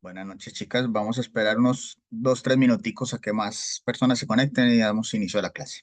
Buenas noches, chicas. Vamos a esperar unos 2, 3 minuticos a que más personas se conecten y damos inicio a la clase.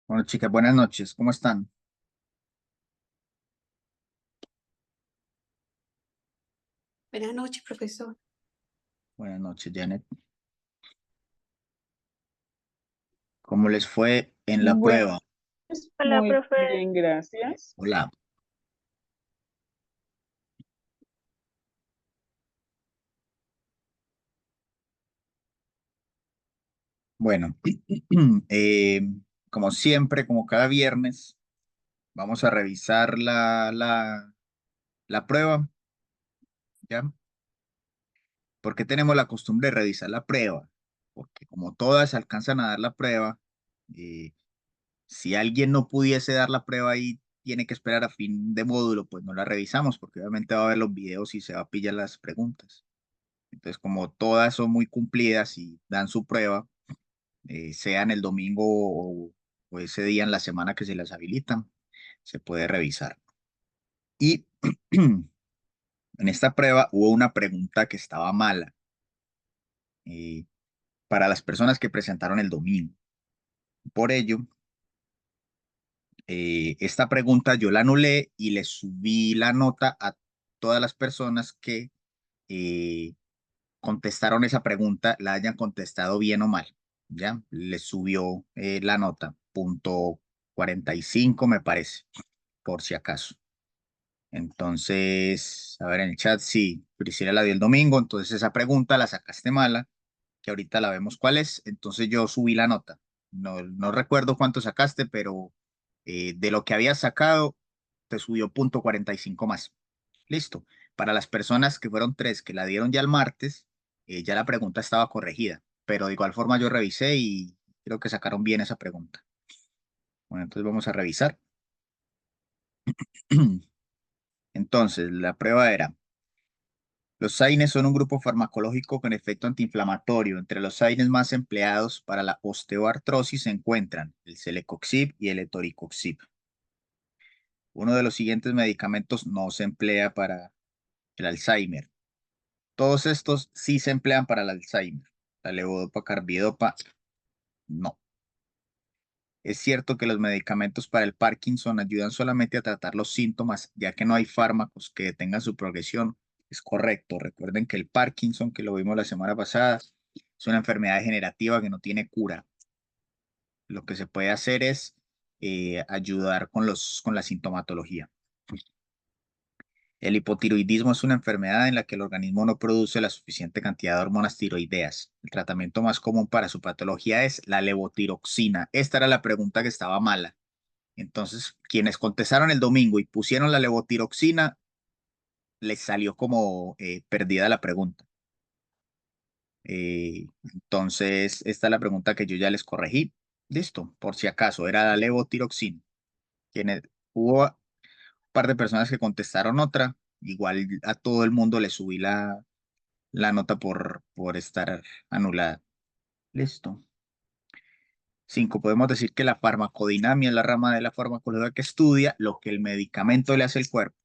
Bueno, chicas, buenas noches. ¿Cómo están? Buenas noches, profesor. Buenas noches, Janet. ¿Cómo les fue en la Bueno, prueba? Hola, muy profe. bien, gracias. Hola. Bueno, eh, como siempre, como cada viernes, vamos a revisar la prueba, ¿ya? ¿Por qué tenemos la costumbre de revisar la prueba? Porque como todas alcanzan a dar la prueba, eh, si alguien no pudiese dar la prueba y tiene que esperar a fin de módulo, pues no la revisamos, porque obviamente va a ver los videos y se va a pillar las preguntas. Entonces, como todas son muy cumplidas y dan su prueba, sea en el domingo o ese día en la semana que se las habilitan, se puede revisar. Y en esta prueba hubo una pregunta que estaba mala eh, para las personas que presentaron el domingo. Por ello, esta pregunta yo la anulé y le subí la nota a todas las personas que contestaron esa pregunta la hayan contestado bien o mal, ¿ya? Les subió la nota, punto 45 me parece, por si acaso. Entonces, a ver en el chat, sí, Priscila la dio el domingo, entonces esa pregunta la sacaste mala, que ahorita la vemos cuál es, entonces yo subí la nota. No recuerdo cuánto sacaste, pero de lo que habías sacado, te subió punto 45 más. Listo. Para las personas que fueron tres que la dieron ya el martes, ya la pregunta estaba corregida, pero de igual forma yo revisé y creo que sacaron bien esa pregunta. Bueno, entonces vamos a revisar. Entonces, la prueba era, los AINES son un grupo farmacológico con efecto antiinflamatorio. Entre los AINES más empleados para la osteoartrosis se encuentran el celecoxib y el etoricoxib. Uno de los siguientes medicamentos no se emplea para el Alzheimer. Todos estos sí se emplean para el Alzheimer. La levodopa, carbidopa, no. Es cierto que los medicamentos para el Parkinson ayudan solamente a tratar los síntomas, ya que no hay fármacos que detengan su progresión. Es correcto. Recuerden que el Parkinson, que lo vimos la semana pasada, es una enfermedad degenerativa que no tiene cura. Lo que se puede hacer es ayudar con la sintomatología. El hipotiroidismo es una enfermedad en la que el organismo no produce la suficiente cantidad de hormonas tiroideas. El tratamiento más común para su patología es la levotiroxina. Esta era la pregunta que estaba mala. Entonces, quienes contestaron el domingo y pusieron la levotiroxina, les salió como perdida la pregunta. Entonces, esta es la pregunta que yo ya les corregí. Listo, por si acaso, era la levotiroxina. Quienes, hubo un par de personas que contestaron otra, igual a todo el mundo le subí la nota por estar anulada. Listo. 5. Podemos decir que la farmacodinamia es la rama de la farmacología que estudia lo que el medicamento le hace al cuerpo.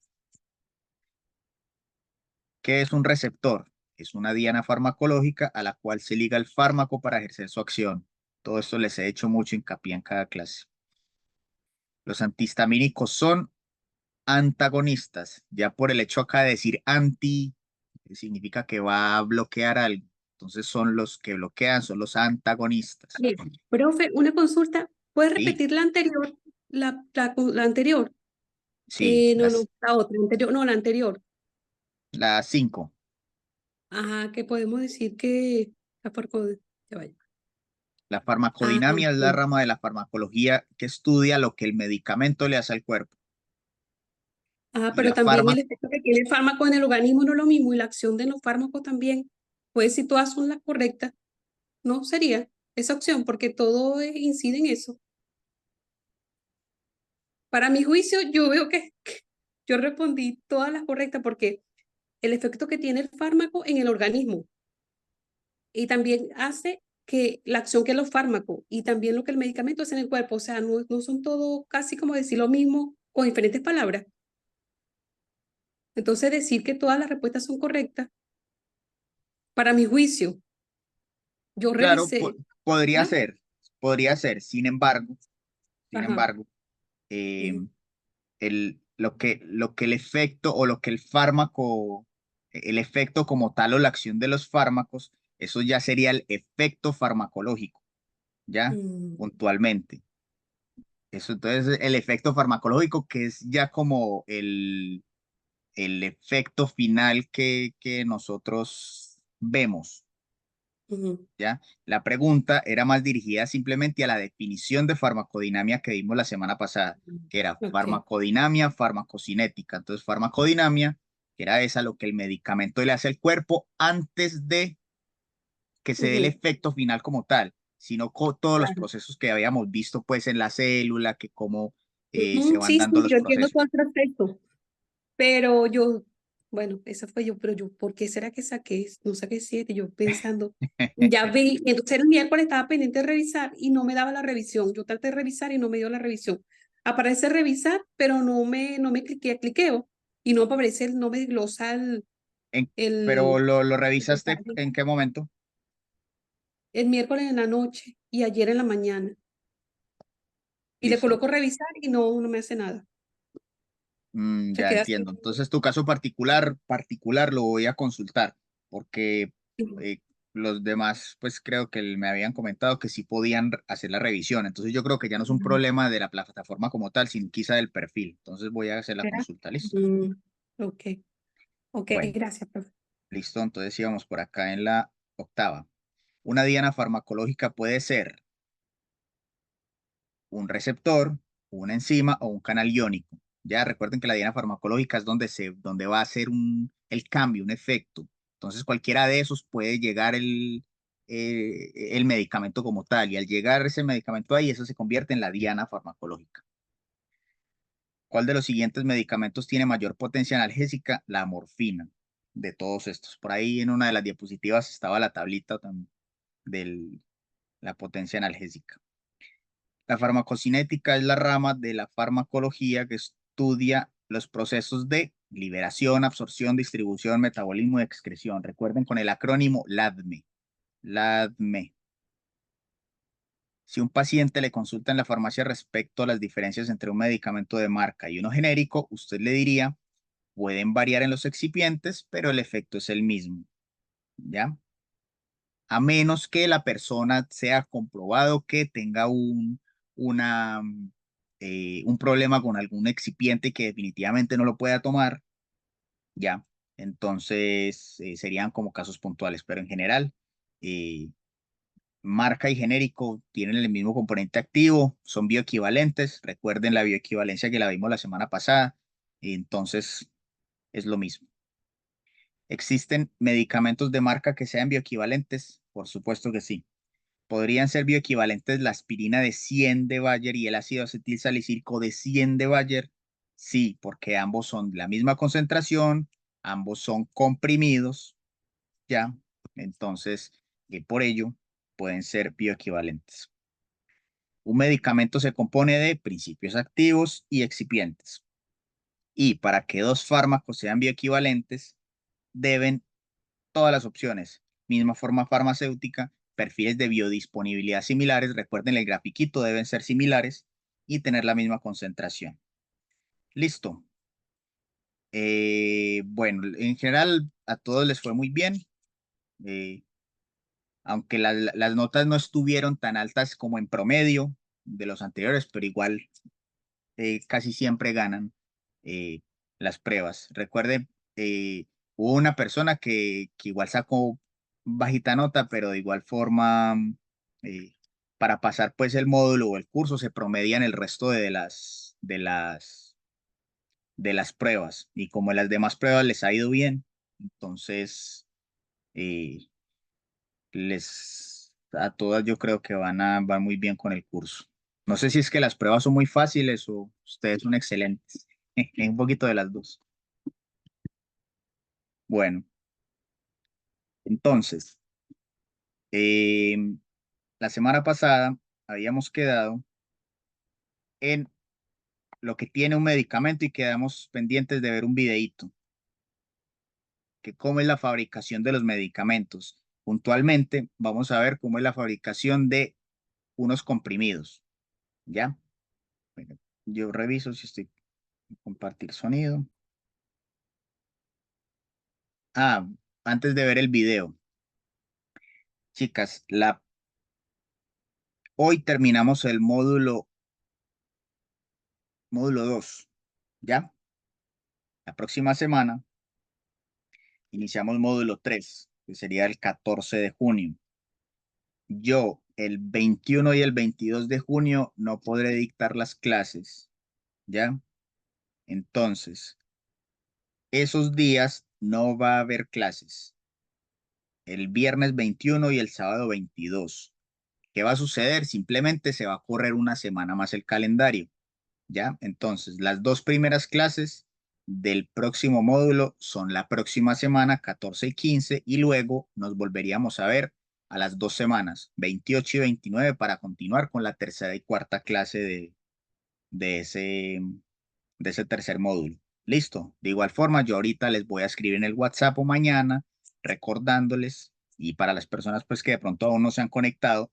¿Qué es un receptor? Es una diana farmacológica a la cual se liga el fármaco para ejercer su acción. Todo esto les he hecho mucho hincapié en cada clase. Los antihistamínicos son antagonistas. Ya por el hecho acá de decir anti, significa que va a bloquear algo. Entonces son los que bloquean, son los antagonistas. Bien, profe, una consulta. ¿Puedes Sí, repetir la anterior? La anterior. sí, No, no, la otra, anterior, no, la anterior. las 5. Ajá, que podemos decir que la farco, ya vaya. La Ah, farmacodinamia es la ok. rama de la farmacología que estudia lo que el medicamento le hace al cuerpo. Ah, Y pero la también farma, el efecto que tiene el fármaco en el organismo no es lo mismo y la acción de los fármacos también. Pues si todas son las correctas, no sería esa opción porque todo incide en eso. Para mi juicio, yo veo que yo respondí todas las correctas porque el efecto que tiene el fármaco en el organismo y también hace que la acción que los fármacos y también lo que el medicamento hace en el cuerpo, o sea, no son todo casi como decir lo mismo con diferentes palabras. Entonces, decir que todas las respuestas son correctas, para mi juicio, yo claro, revisé, podría ¿no? ser, podría ser. Sin Ajá. embargo, eh, Ujú, lo que el efecto o lo que el fármaco, el efecto como tal o la acción de los fármacos, eso ya sería el efecto farmacológico, ¿ya? mm, Puntualmente. Eso entonces el efecto farmacológico que es ya como el efecto final que nosotros vemos, ujú, ¿ya? La pregunta era más dirigida simplemente a la definición de farmacodinamia que vimos la semana pasada, que era ok. farmacodinamia, farmacocinética. Entonces, farmacodinamia, que era esa lo que el medicamento le hace al cuerpo antes de que se dé el Ujú, efecto final como tal, sino con todos los claro. procesos que habíamos visto pues en la célula, que cómo se Ujú, van sí, dando sí, los yo entiendo procesos. todo el proceso, pero yo, bueno, esa fue yo, pero yo, ¿por qué será que saqué? No saqué 7, yo pensando, ya vi, entonces el miércoles estaba pendiente de revisar y no me daba la revisión. Yo traté de revisar y no me dio la revisión. Aparece revisar, pero no me cliqueo y no aparece, no me desglosa En- pero el, lo el revisaste detalle. en qué momento. El miércoles en la noche y ayer en la mañana. Y le Listo. coloco revisar y no me hace nada. Se Ya queda así. entiendo. Entonces, tu caso particular lo voy a consultar, porque eh, los demás, pues creo que me habían comentado que sí podían hacer la revisión. Entonces yo creo que ya no es un Ujú. problema de la plataforma como tal, sino quizá del perfil. Entonces voy a hacer la ¿Será? consulta, ¿listo? Mm, ok, ok, Bueno, gracias, profe. listo. Entonces íbamos por acá en la octava. Una diana farmacológica puede ser un receptor, una enzima o un canal iónico. Ya recuerden que la diana farmacológica es donde va a ser el cambio, un efecto. Entonces cualquiera de esos puede llegar el medicamento como tal y al llegar ese medicamento ahí, eso se convierte en la diana farmacológica. ¿Cuál de los siguientes medicamentos tiene mayor potencia analgésica? La morfina, de todos estos. Por ahí en una de las diapositivas estaba la tablita también de la potencia analgésica. La farmacocinética es la rama de la farmacología que estudia los procesos de liberación, absorción, distribución, metabolismo y excreción. Recuerden con el acrónimo LADME. LADME. Si un paciente le consulta en la farmacia respecto a las diferencias entre un medicamento de marca y uno genérico, usted le diría, pueden variar en los excipientes, pero el efecto es el mismo, ¿ya? A menos que la persona sea comprobado que tenga una, un problema con algún excipiente que definitivamente no lo pueda tomar, ya. Entonces serían como casos puntuales, pero en general, eh, marca y genérico tienen el mismo componente activo, son bioequivalentes. Recuerden la bioequivalencia que la vimos la semana pasada, entonces es lo mismo. ¿Existen medicamentos de marca que sean bioequivalentes? Por supuesto que sí. ¿Podrían ser bioequivalentes la aspirina de 100 de Bayer y el ácido acetil salicílico de 100 de Bayer? Sí, porque ambos son de la misma concentración, ambos son comprimidos, ¿ya? Entonces, por ello, pueden ser bioequivalentes. Un medicamento se compone de principios activos y excipientes. Y para que dos fármacos sean bioequivalentes, deben todas las opciones, misma forma farmacéutica, perfiles de biodisponibilidad similares, recuerden el grafiquito, deben ser similares y tener la misma concentración. Listo. Bueno, en general a todos les fue muy bien, eh, aunque las notas no estuvieron tan altas como en promedio de los anteriores, pero igual casi siempre ganan eh, las pruebas. Recuerden, hubo una persona que igual sacó bajita nota, pero de igual forma, eh, para pasar pues el módulo o el curso se promedian el resto de las pruebas. Y como en las demás pruebas les ha ido bien, entonces eh, a todas yo creo que van muy bien con el curso. No sé si es que las pruebas son muy fáciles o ustedes son excelentes. Un poquito de las dos. Bueno, entonces, eh, la semana pasada habíamos quedado en lo que tiene un medicamento y quedamos pendientes de ver un videíto, que cómo es la fabricación de los medicamentos. Puntualmente, vamos a ver cómo es la fabricación de unos comprimidos, ¿ya? Bueno, yo reviso si estoy compartir sonido. Ah, antes de ver el video, chicas, hoy terminamos el módulo 2, ¿ya? La próxima semana iniciamos módulo 3, que sería el 14 de junio. Yo el 21 y el 22 de junio no podré dictar las clases, ¿ya? Entonces, esos días no va a haber clases. El viernes 21 y el sábado 22. ¿Qué va a suceder? Simplemente se va a correr una semana más el calendario. ¿Ya? Entonces, las dos primeras clases del próximo módulo son la próxima semana, 14 y 15, y luego nos volveríamos a ver a las 2 semanas, 28 y 29, para continuar con la tercera y cuarta clase de ese, de ese tercer módulo. Listo. De igual forma, yo ahorita les voy a escribir en el WhatsApp o mañana recordándoles y para las personas pues que de pronto aún no se han conectado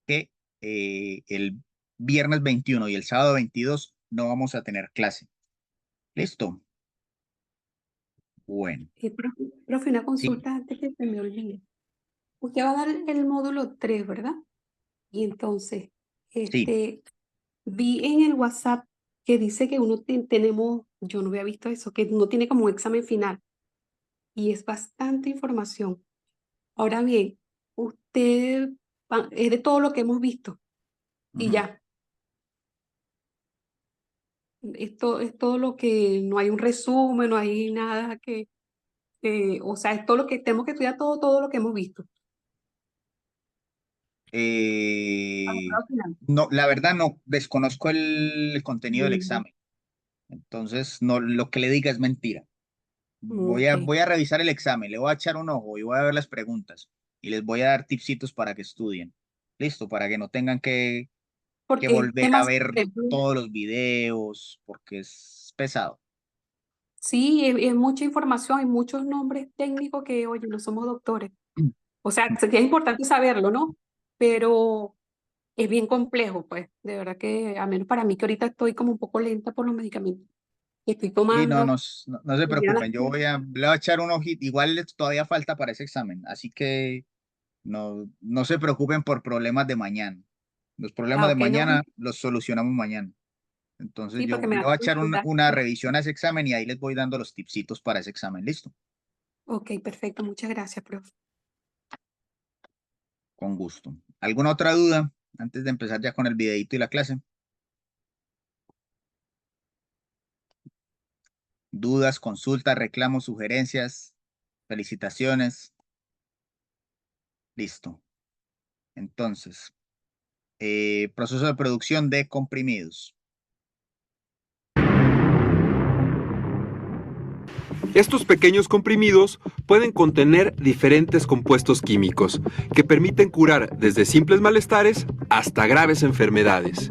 que el viernes 21 y el sábado 22 no vamos a tener clase. Listo. Bueno, Profe, una sí, consulta antes que se me olvide. Usted va a dar el módulo 3, ¿verdad? Y entonces, sí. vi en el WhatsApp que dice que tenemos, yo no había visto eso, que uno tiene como un examen final y es bastante información. Ahora bien, usted es de todo lo que hemos visto y Ujú. ya, esto es todo lo que, no hay un resumen, no hay nada o sea, es todo lo que tenemos que estudiar, todo lo que hemos visto. Eh, Al final. no, la verdad no, desconozco el contenido del Mm, examen. Entonces, no, lo que le diga es mentira. ok, Voy a revisar el examen, le voy a echar un ojo y voy a ver las preguntas y les voy a dar tipsitos para que estudien. Listo, para que no tengan que porque es volver a demasiado ver complejo. todos los videos, porque es pesado. Sí, es mucha información, hay muchos nombres técnicos que, oye, no somos doctores. O sea, sé que es importante saberlo, ¿no? Pero es bien complejo, pues. De verdad que, a menos para mí, que ahorita estoy como un poco lenta por los medicamentos que estoy Y no, tomando. no se Me llegan las preocupen, le voy a echar un ojito, igual todavía falta para ese examen, así que no se preocupen por problemas de mañana. Los problemas Ah, de ok, no, mañana los solucionamos mañana. Entonces sí, yo porque me le da voy a echar curiosidad. una revisión a ese examen y ahí les voy dando los tipsitos para ese examen. Listo, Ok, perfecto, muchas gracias, profe. con gusto. ¿Alguna otra duda antes de empezar ya con el videito y la clase? Dudas, consultas, reclamos, sugerencias, felicitaciones. Listo. Entonces, proceso de producción de comprimidos. Estos pequeños comprimidos pueden contener diferentes compuestos químicos que permiten curar desde simples malestares hasta graves enfermedades.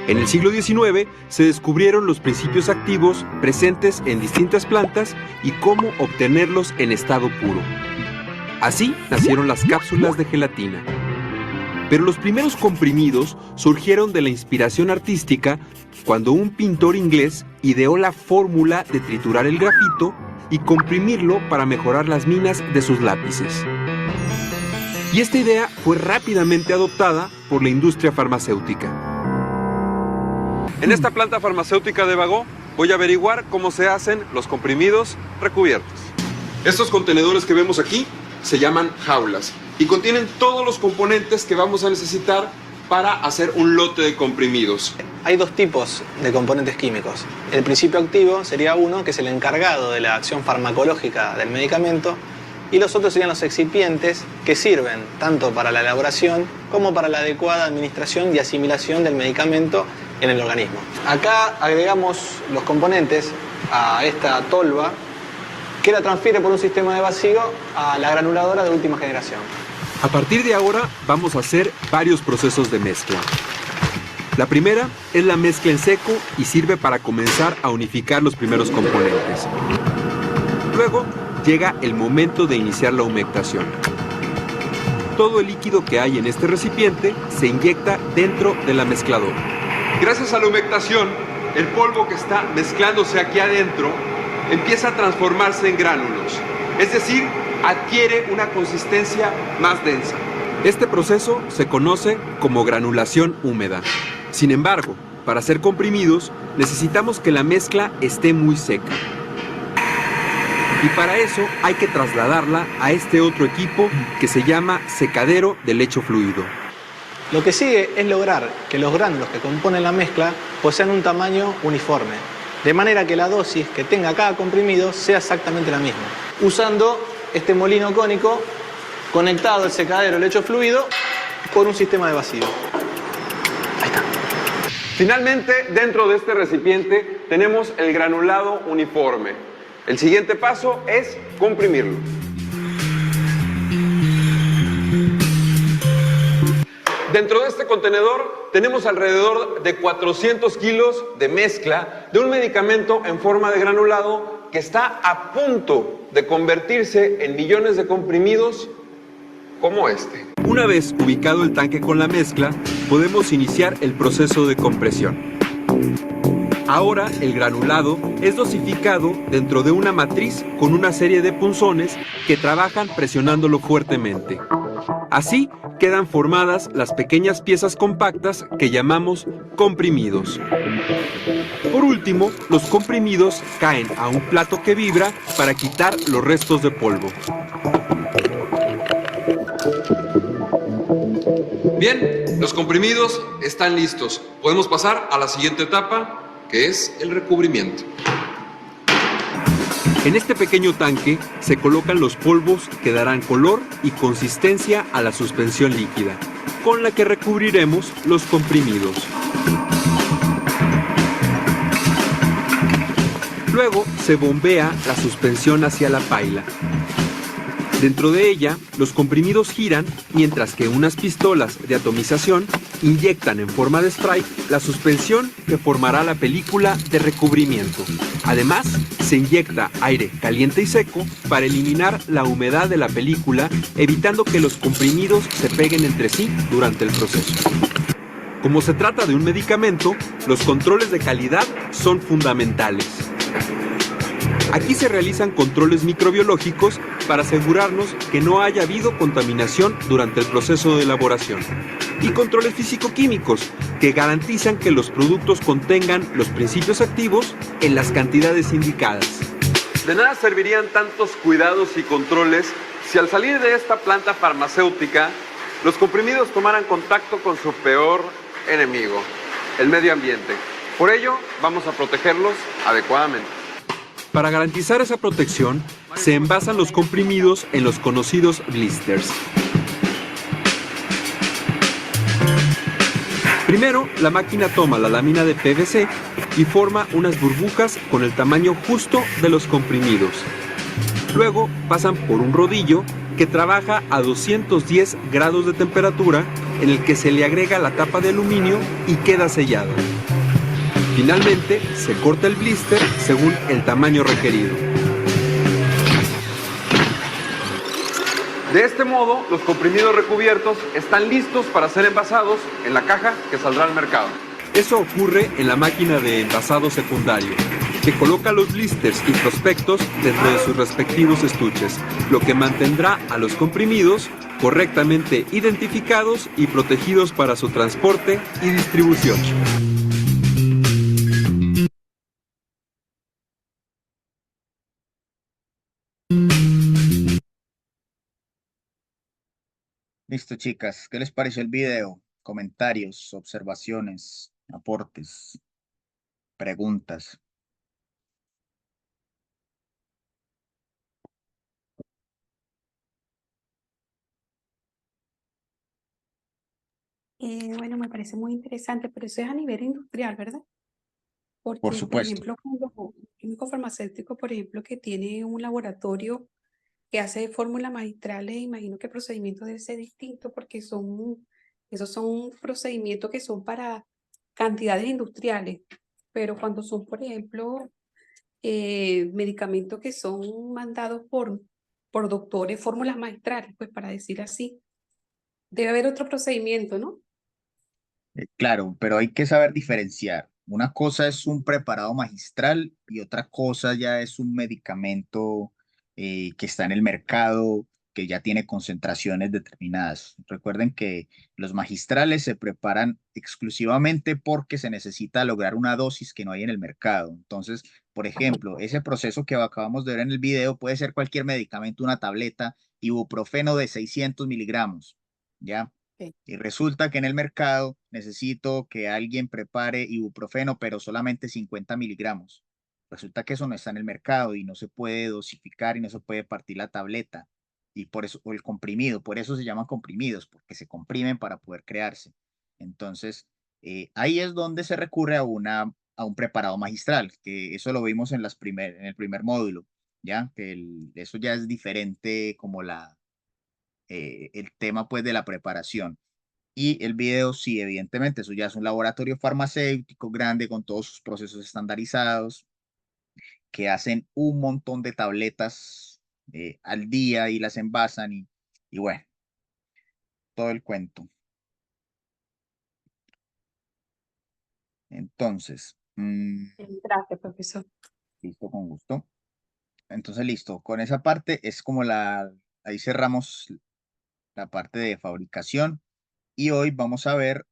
En el siglo XIX se descubrieron los principios activos presentes en distintas plantas y cómo obtenerlos en estado puro. Así nacieron las cápsulas de gelatina. Pero los primeros comprimidos surgieron de la inspiración artística cuando un pintor inglés ideó la fórmula de triturar el grafito y comprimirlo para mejorar las minas de sus lápices. Y esta idea fue rápidamente adoptada por la industria farmacéutica. En esta planta farmacéutica de Bagó voy a averiguar cómo se hacen los comprimidos recubiertos. Estos contenedores que vemos aquí se llaman jaulas y contienen todos los componentes que vamos a necesitar para hacer un lote de comprimidos. Hay dos tipos de componentes químicos. El principio activo sería uno, que es el encargado de la acción farmacológica del medicamento, y los otros serían los excipientes, que sirven tanto para la elaboración como para la adecuada administración y asimilación del medicamento en el organismo. Acá agregamos los componentes a esta tolva, que la transfiere por un sistema de vacío a la granuladora de última generación. A partir de ahora vamos a hacer varios procesos de mezcla. La primera es la mezcla en seco y sirve para comenzar a unificar los primeros componentes. Luego llega el momento de iniciar la humectación. Todo el líquido que hay en este recipiente se inyecta dentro de la mezcladora. Gracias a la humectación, el polvo que está mezclándose aquí adentro empieza a transformarse en gránulos, es decir, adquiere una consistencia más densa. Este proceso se conoce como granulación húmeda. Sin embargo, para hacer comprimidos, necesitamos que la mezcla esté muy seca. Y para eso hay que trasladarla a este otro equipo que se llama secadero de lecho fluido. Lo que sigue es lograr que los gránulos que componen la mezcla posean un tamaño uniforme, de manera que la dosis que tenga cada comprimido sea exactamente la misma, usando este molino cónico conectado al secadero lecho fluido por un sistema de vacío. Ahí está. Finalmente, dentro de este recipiente tenemos el granulado uniforme. El siguiente paso es comprimirlo. Dentro de este contenedor tenemos alrededor de 400 kilos de mezcla de un medicamento en forma de granulado que está a punto de convertirse en millones de comprimidos como este. Una vez ubicado el tanque con la mezcla, podemos iniciar el proceso de compresión. Ahora el granulado es dosificado dentro de una matriz con una serie de punzones que trabajan presionándolo fuertemente. Así quedan formadas las pequeñas piezas compactas que llamamos comprimidos. Por último, los comprimidos caen a un plato que vibra para quitar los restos de polvo. Bien, los comprimidos están listos. Podemos pasar a la siguiente etapa, que es el recubrimiento. En este pequeño tanque se colocan los polvos que darán color y consistencia a la suspensión líquida, con la que recubriremos los comprimidos. Luego se bombea la suspensión hacia la paila. Dentro de ella, los comprimidos giran, mientras que unas pistolas de atomización inyectan en forma de spray la suspensión que formará la película de recubrimiento. Además, se inyecta aire caliente y seco para eliminar la humedad de la película, evitando que los comprimidos se peguen entre sí durante el proceso. Como se trata de un medicamento, los controles de calidad son fundamentales. Aquí se realizan controles microbiológicos para asegurarnos que no haya habido contaminación durante el proceso de elaboración. Y controles físico-químicos que garantizan que los productos contengan los principios activos en las cantidades indicadas. De nada servirían tantos cuidados y controles si al salir de esta planta farmacéutica los comprimidos tomaran contacto con su peor enemigo, el medio ambiente. Por ello, vamos a protegerlos adecuadamente. Para garantizar esa protección, se envasan los comprimidos en los conocidos blisters. Primero, la máquina toma la lámina de PVC y forma unas burbujas con el tamaño justo de los comprimidos. Luego pasan por un rodillo que trabaja a 210 grados de temperatura, en el que se le agrega la tapa de aluminio y queda sellado. Finalmente, se corta el blister según el tamaño requerido. De este modo, los comprimidos recubiertos están listos para ser envasados en la caja que saldrá al mercado. Eso ocurre en la máquina de envasado secundario, que coloca los blisters y prospectos dentro de sus respectivos estuches, lo que mantendrá a los comprimidos correctamente identificados y protegidos para su transporte y distribución. Listo, chicas. ¿Qué les pareció el video? Comentarios, observaciones, aportes, preguntas. Bueno, me parece muy interesante, pero eso es a nivel industrial, ¿verdad? Por Porque, por supuesto. ejemplo, cuando un químico farmacéutico, por ejemplo, que tiene un laboratorio que hace fórmulas magistrales, imagino que el procedimiento debe ser distinto porque esos son procedimientos que son para cantidades industriales, pero cuando son, por ejemplo, medicamentos que son mandados por doctores, fórmulas magistrales, pues para decir así, debe haber otro procedimiento, ¿no? Claro, pero hay que saber diferenciar. Una cosa es un preparado magistral y otra cosa ya es un medicamento que está en el mercado, que ya tiene concentraciones determinadas. Recuerden que los magistrales se preparan exclusivamente porque se necesita lograr una dosis que no hay en el mercado. Entonces, por ejemplo, ese proceso que acabamos de ver en el video puede ser cualquier medicamento, una tableta, ibuprofeno de 600 miligramos, ¿ya? Ok. Y resulta que en el mercado necesito que alguien prepare ibuprofeno, pero solamente 50 miligramos. Resulta que eso no está en el mercado y no se puede dosificar y no se puede partir la tableta. Y por eso, o el comprimido, por eso se llaman comprimidos, porque se comprimen para poder crearse. Entonces, ahí es donde se recurre a un preparado magistral, que eso lo vimos en, en el primer módulo, ¿ya? Que eso ya es diferente como el tema pues de la preparación. Y el video, sí, evidentemente, eso ya es un laboratorio farmacéutico grande con todos sus procesos estandarizados que hacen un montón de tabletas al día y las envasan y bueno, todo el cuento. Entonces, Mm, Gracias, profesor. listo, con gusto. Entonces, listo. Con esa parte es como ahí cerramos la parte de fabricación y hoy vamos a ver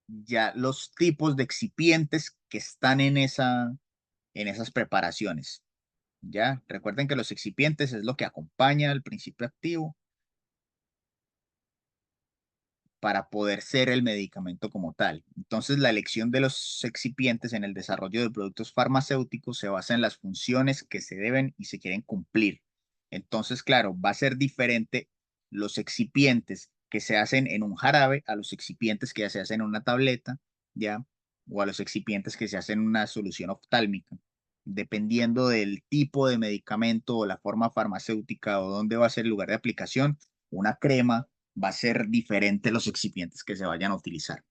ya los tipos de excipientes que están en esas preparaciones. Ya, recuerden que los excipientes es lo que acompaña al principio activo para poder ser el medicamento como tal. Entonces, la elección de los excipientes en el desarrollo de productos farmacéuticos se basa en las funciones que se deben y se quieren cumplir. Entonces, claro, va a ser diferente los excipientes que se hacen en un jarabe a los excipientes que se hacen en una tableta, ¿ya? O a los excipientes que se hacen en una solución oftálmica, dependiendo del tipo de medicamento o la forma farmacéutica o dónde va a ser el lugar de aplicación, una crema va a ser diferente los excipientes que se vayan a utilizar.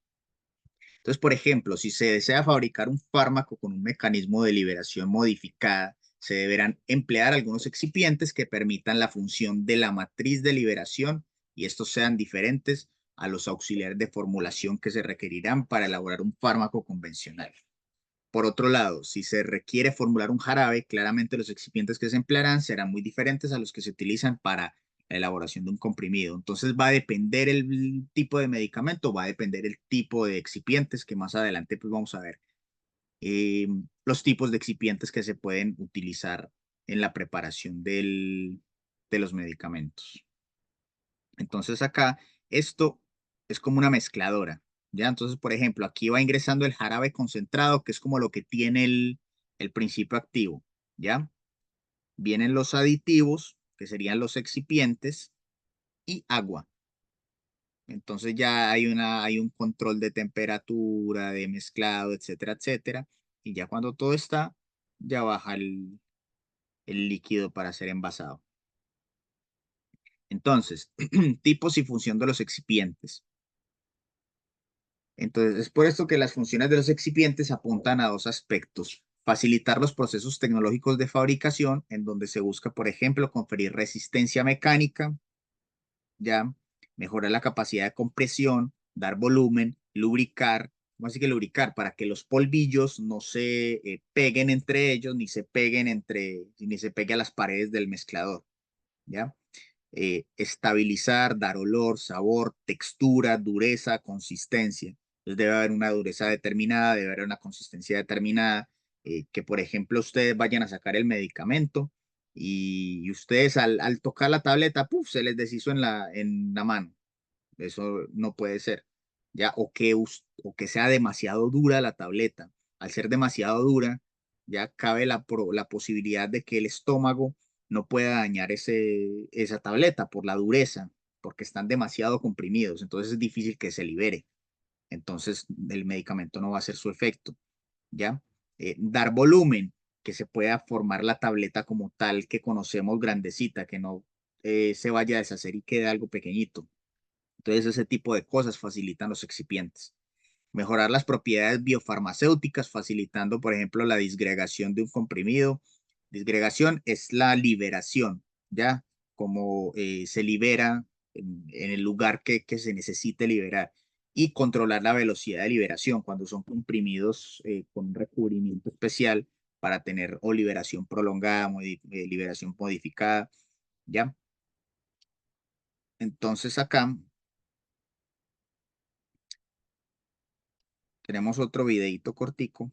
Entonces, por ejemplo, si se desea fabricar un fármaco con un mecanismo de liberación modificada, se deberán emplear algunos excipientes que permitan la función de la matriz de liberación y estos sean diferentes a los auxiliares de formulación que se requerirán para elaborar un fármaco convencional. Por otro lado, si se requiere formular un jarabe, claramente los excipientes que se emplearán serán muy diferentes a los que se utilizan para la elaboración de un comprimido. Entonces va a depender el tipo de medicamento, va a depender el tipo de excipientes que más adelante pues vamos a ver los tipos de excipientes que se pueden utilizar en la preparación de los medicamentos. Entonces acá esto es como una mezcladora, ¿ya? Entonces, por ejemplo, aquí va ingresando el jarabe concentrado, que es como lo que tiene el principio activo, ¿ya? Vienen los aditivos, que serían los excipientes, y agua. Entonces ya hay un control de temperatura, de mezclado, etcétera, etcétera. Y ya cuando todo está, ya baja el líquido para ser envasado. Entonces, tipos y función de los excipientes. Entonces, es por esto que las funciones de los excipientes apuntan a dos aspectos. Facilitar los procesos tecnológicos de fabricación, en donde se busca, por ejemplo, conferir resistencia mecánica, ya, mejorar la capacidad de compresión, dar volumen, lubricar, ¿cómo así que lubricar? Para que los polvillos no se peguen entre ellos, ni se pegue a las paredes del mezclador, ¿ya? Estabilizar, dar olor, sabor, textura, dureza, consistencia. Entonces debe haber una dureza determinada, debe haber una consistencia determinada, que por ejemplo ustedes vayan a sacar el medicamento y ustedes al tocar la tableta, ¡puf!, se les deshizo en la mano. Eso no puede ser. ¿Ya? O que sea demasiado dura la tableta. Al ser demasiado dura, ya cabe la posibilidad de que el estómago no pueda dañar esa tableta por la dureza, porque están demasiado comprimidos. Entonces es difícil que se libere. Entonces el medicamento no va a hacer su efecto. ¿Ya? Dar volumen, que se pueda formar la tableta como tal que conocemos grandecita, que no se vaya a deshacer y quede algo pequeñito. Entonces, ese tipo de cosas facilitan los excipientes. Mejorar las propiedades biofarmacéuticas, facilitando, por ejemplo, la disgregación de un comprimido. Disgregación es la liberación, ¿ya? Como se libera en el lugar que se necesite liberar. Y controlar la velocidad de liberación cuando son comprimidos con un recubrimiento especial para tener o liberación prolongada, liberación modificada, ¿ya? Entonces acá tenemos otro videito cortico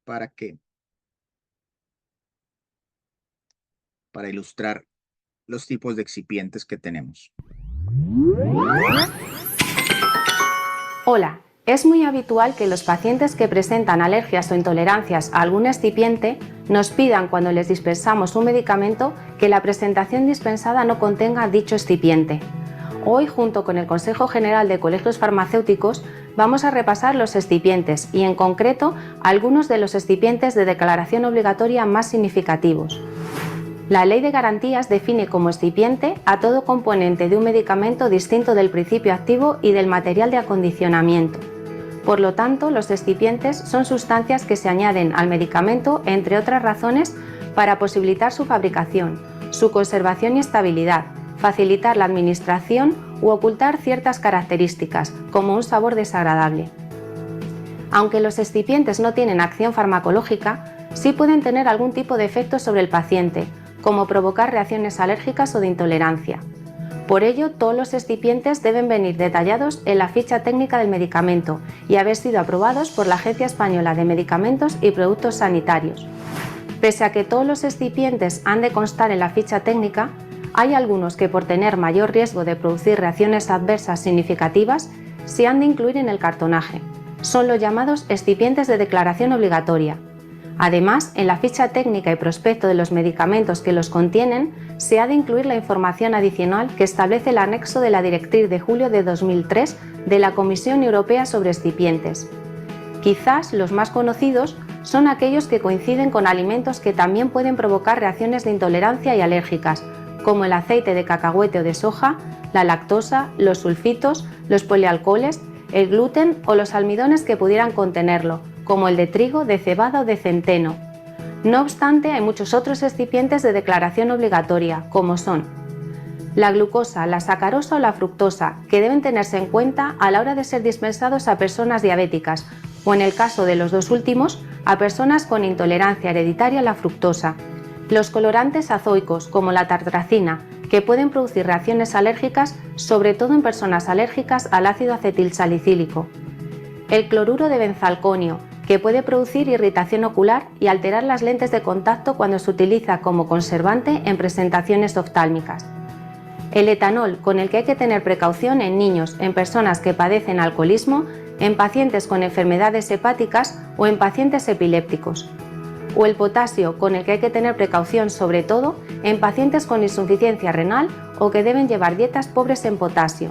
para para ilustrar los tipos de excipientes que tenemos. Hola, es muy habitual que los pacientes que presentan alergias o intolerancias a algún excipiente nos pidan cuando les dispensamos un medicamento que la presentación dispensada no contenga dicho excipiente. Hoy, junto con el Consejo General de Colegios Farmacéuticos, vamos a repasar los excipientes y, en concreto, algunos de los excipientes de declaración obligatoria más significativos. La Ley de Garantías define como excipiente a todo componente de un medicamento distinto del principio activo y del material de acondicionamiento. Por lo tanto, los excipientes son sustancias que se añaden al medicamento, entre otras razones, para posibilitar su fabricación, su conservación y estabilidad, facilitar la administración u ocultar ciertas características, como un sabor desagradable. Aunque los excipientes no tienen acción farmacológica, sí pueden tener algún tipo de efecto sobre el paciente, como provocar reacciones alérgicas o de intolerancia. Por ello, todos los excipientes deben venir detallados en la ficha técnica del medicamento y haber sido aprobados por la Agencia Española de Medicamentos y Productos Sanitarios. Pese a que todos los excipientes han de constar en la ficha técnica, hay algunos que, por tener mayor riesgo de producir reacciones adversas significativas, se han de incluir en el cartonaje. Son los llamados excipientes de declaración obligatoria. Además, en la ficha técnica y prospecto de los medicamentos que los contienen, se ha de incluir la información adicional que establece el anexo de la Directriz de julio de 2003 de la Comisión Europea sobre excipientes. Quizás los más conocidos son aquellos que coinciden con alimentos que también pueden provocar reacciones de intolerancia y alérgicas, como el aceite de cacahuete o de soja, la lactosa, los sulfitos, los polialcoholes, el gluten o los almidones que pudieran contenerlo, como el de trigo, de cebada o de centeno. No obstante, hay muchos otros excipientes de declaración obligatoria, como son la glucosa, la sacarosa o la fructosa, que deben tenerse en cuenta a la hora de ser dispensados a personas diabéticas, o en el caso de los dos últimos, a personas con intolerancia hereditaria a la fructosa. Los colorantes azoicos, como la tartrazina, que pueden producir reacciones alérgicas, sobre todo en personas alérgicas al ácido acetilsalicílico. El cloruro de benzalconio, que puede producir irritación ocular y alterar las lentes de contacto cuando se utiliza como conservante en presentaciones oftálmicas. El etanol, con el que hay que tener precaución en niños, en personas que padecen alcoholismo, en pacientes con enfermedades hepáticas o en pacientes epilépticos. O el potasio, con el que hay que tener precaución sobre todo en pacientes con insuficiencia renal o que deben llevar dietas pobres en potasio.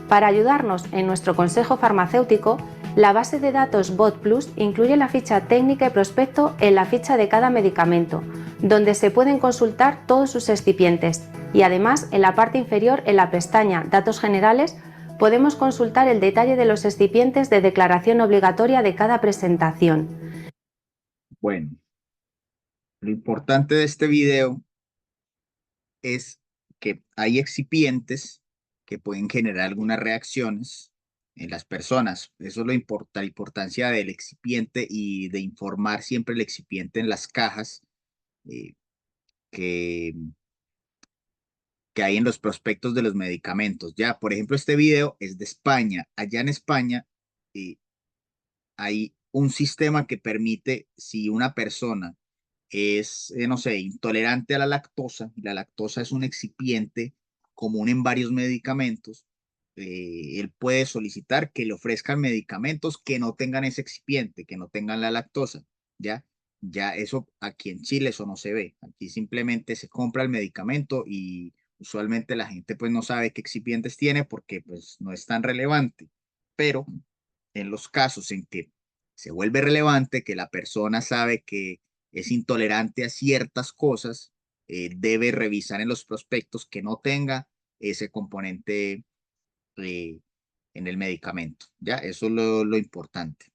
Para ayudarnos en nuestro consejo farmacéutico, la base de datos BotPlus incluye la ficha técnica y prospecto en la ficha de cada medicamento, donde se pueden consultar todos sus excipientes, y además en la parte inferior, en la pestaña Datos Generales, podemos consultar el detalle de los excipientes de declaración obligatoria de cada presentación. Bueno, lo importante de este video es que hay excipientes que pueden generar algunas reacciones en las personas. Eso es la importancia del excipiente y de informar siempre el excipiente en las cajas eh, que, que hay en los prospectos de los medicamentos. Ya, por ejemplo, este video es de España. Allá en España hay un sistema que permite, si una persona es, no sé, intolerante a la lactosa, y la lactosa es un excipiente común en varios medicamentos, él puede solicitar que le ofrezcan medicamentos que no tengan ese excipiente, que no tengan la lactosa, ¿ya? Ya eso aquí en Chile eso no se ve. Aquí simplemente se compra el medicamento y usualmente la gente pues no sabe qué excipientes tiene porque pues no es tan relevante. Pero en los casos en que se vuelve relevante, que la persona sabe que es intolerante a ciertas cosas, debe revisar en los prospectos que no tenga ese componente eh, en el medicamento. ¿Ya? Eso es lo importante.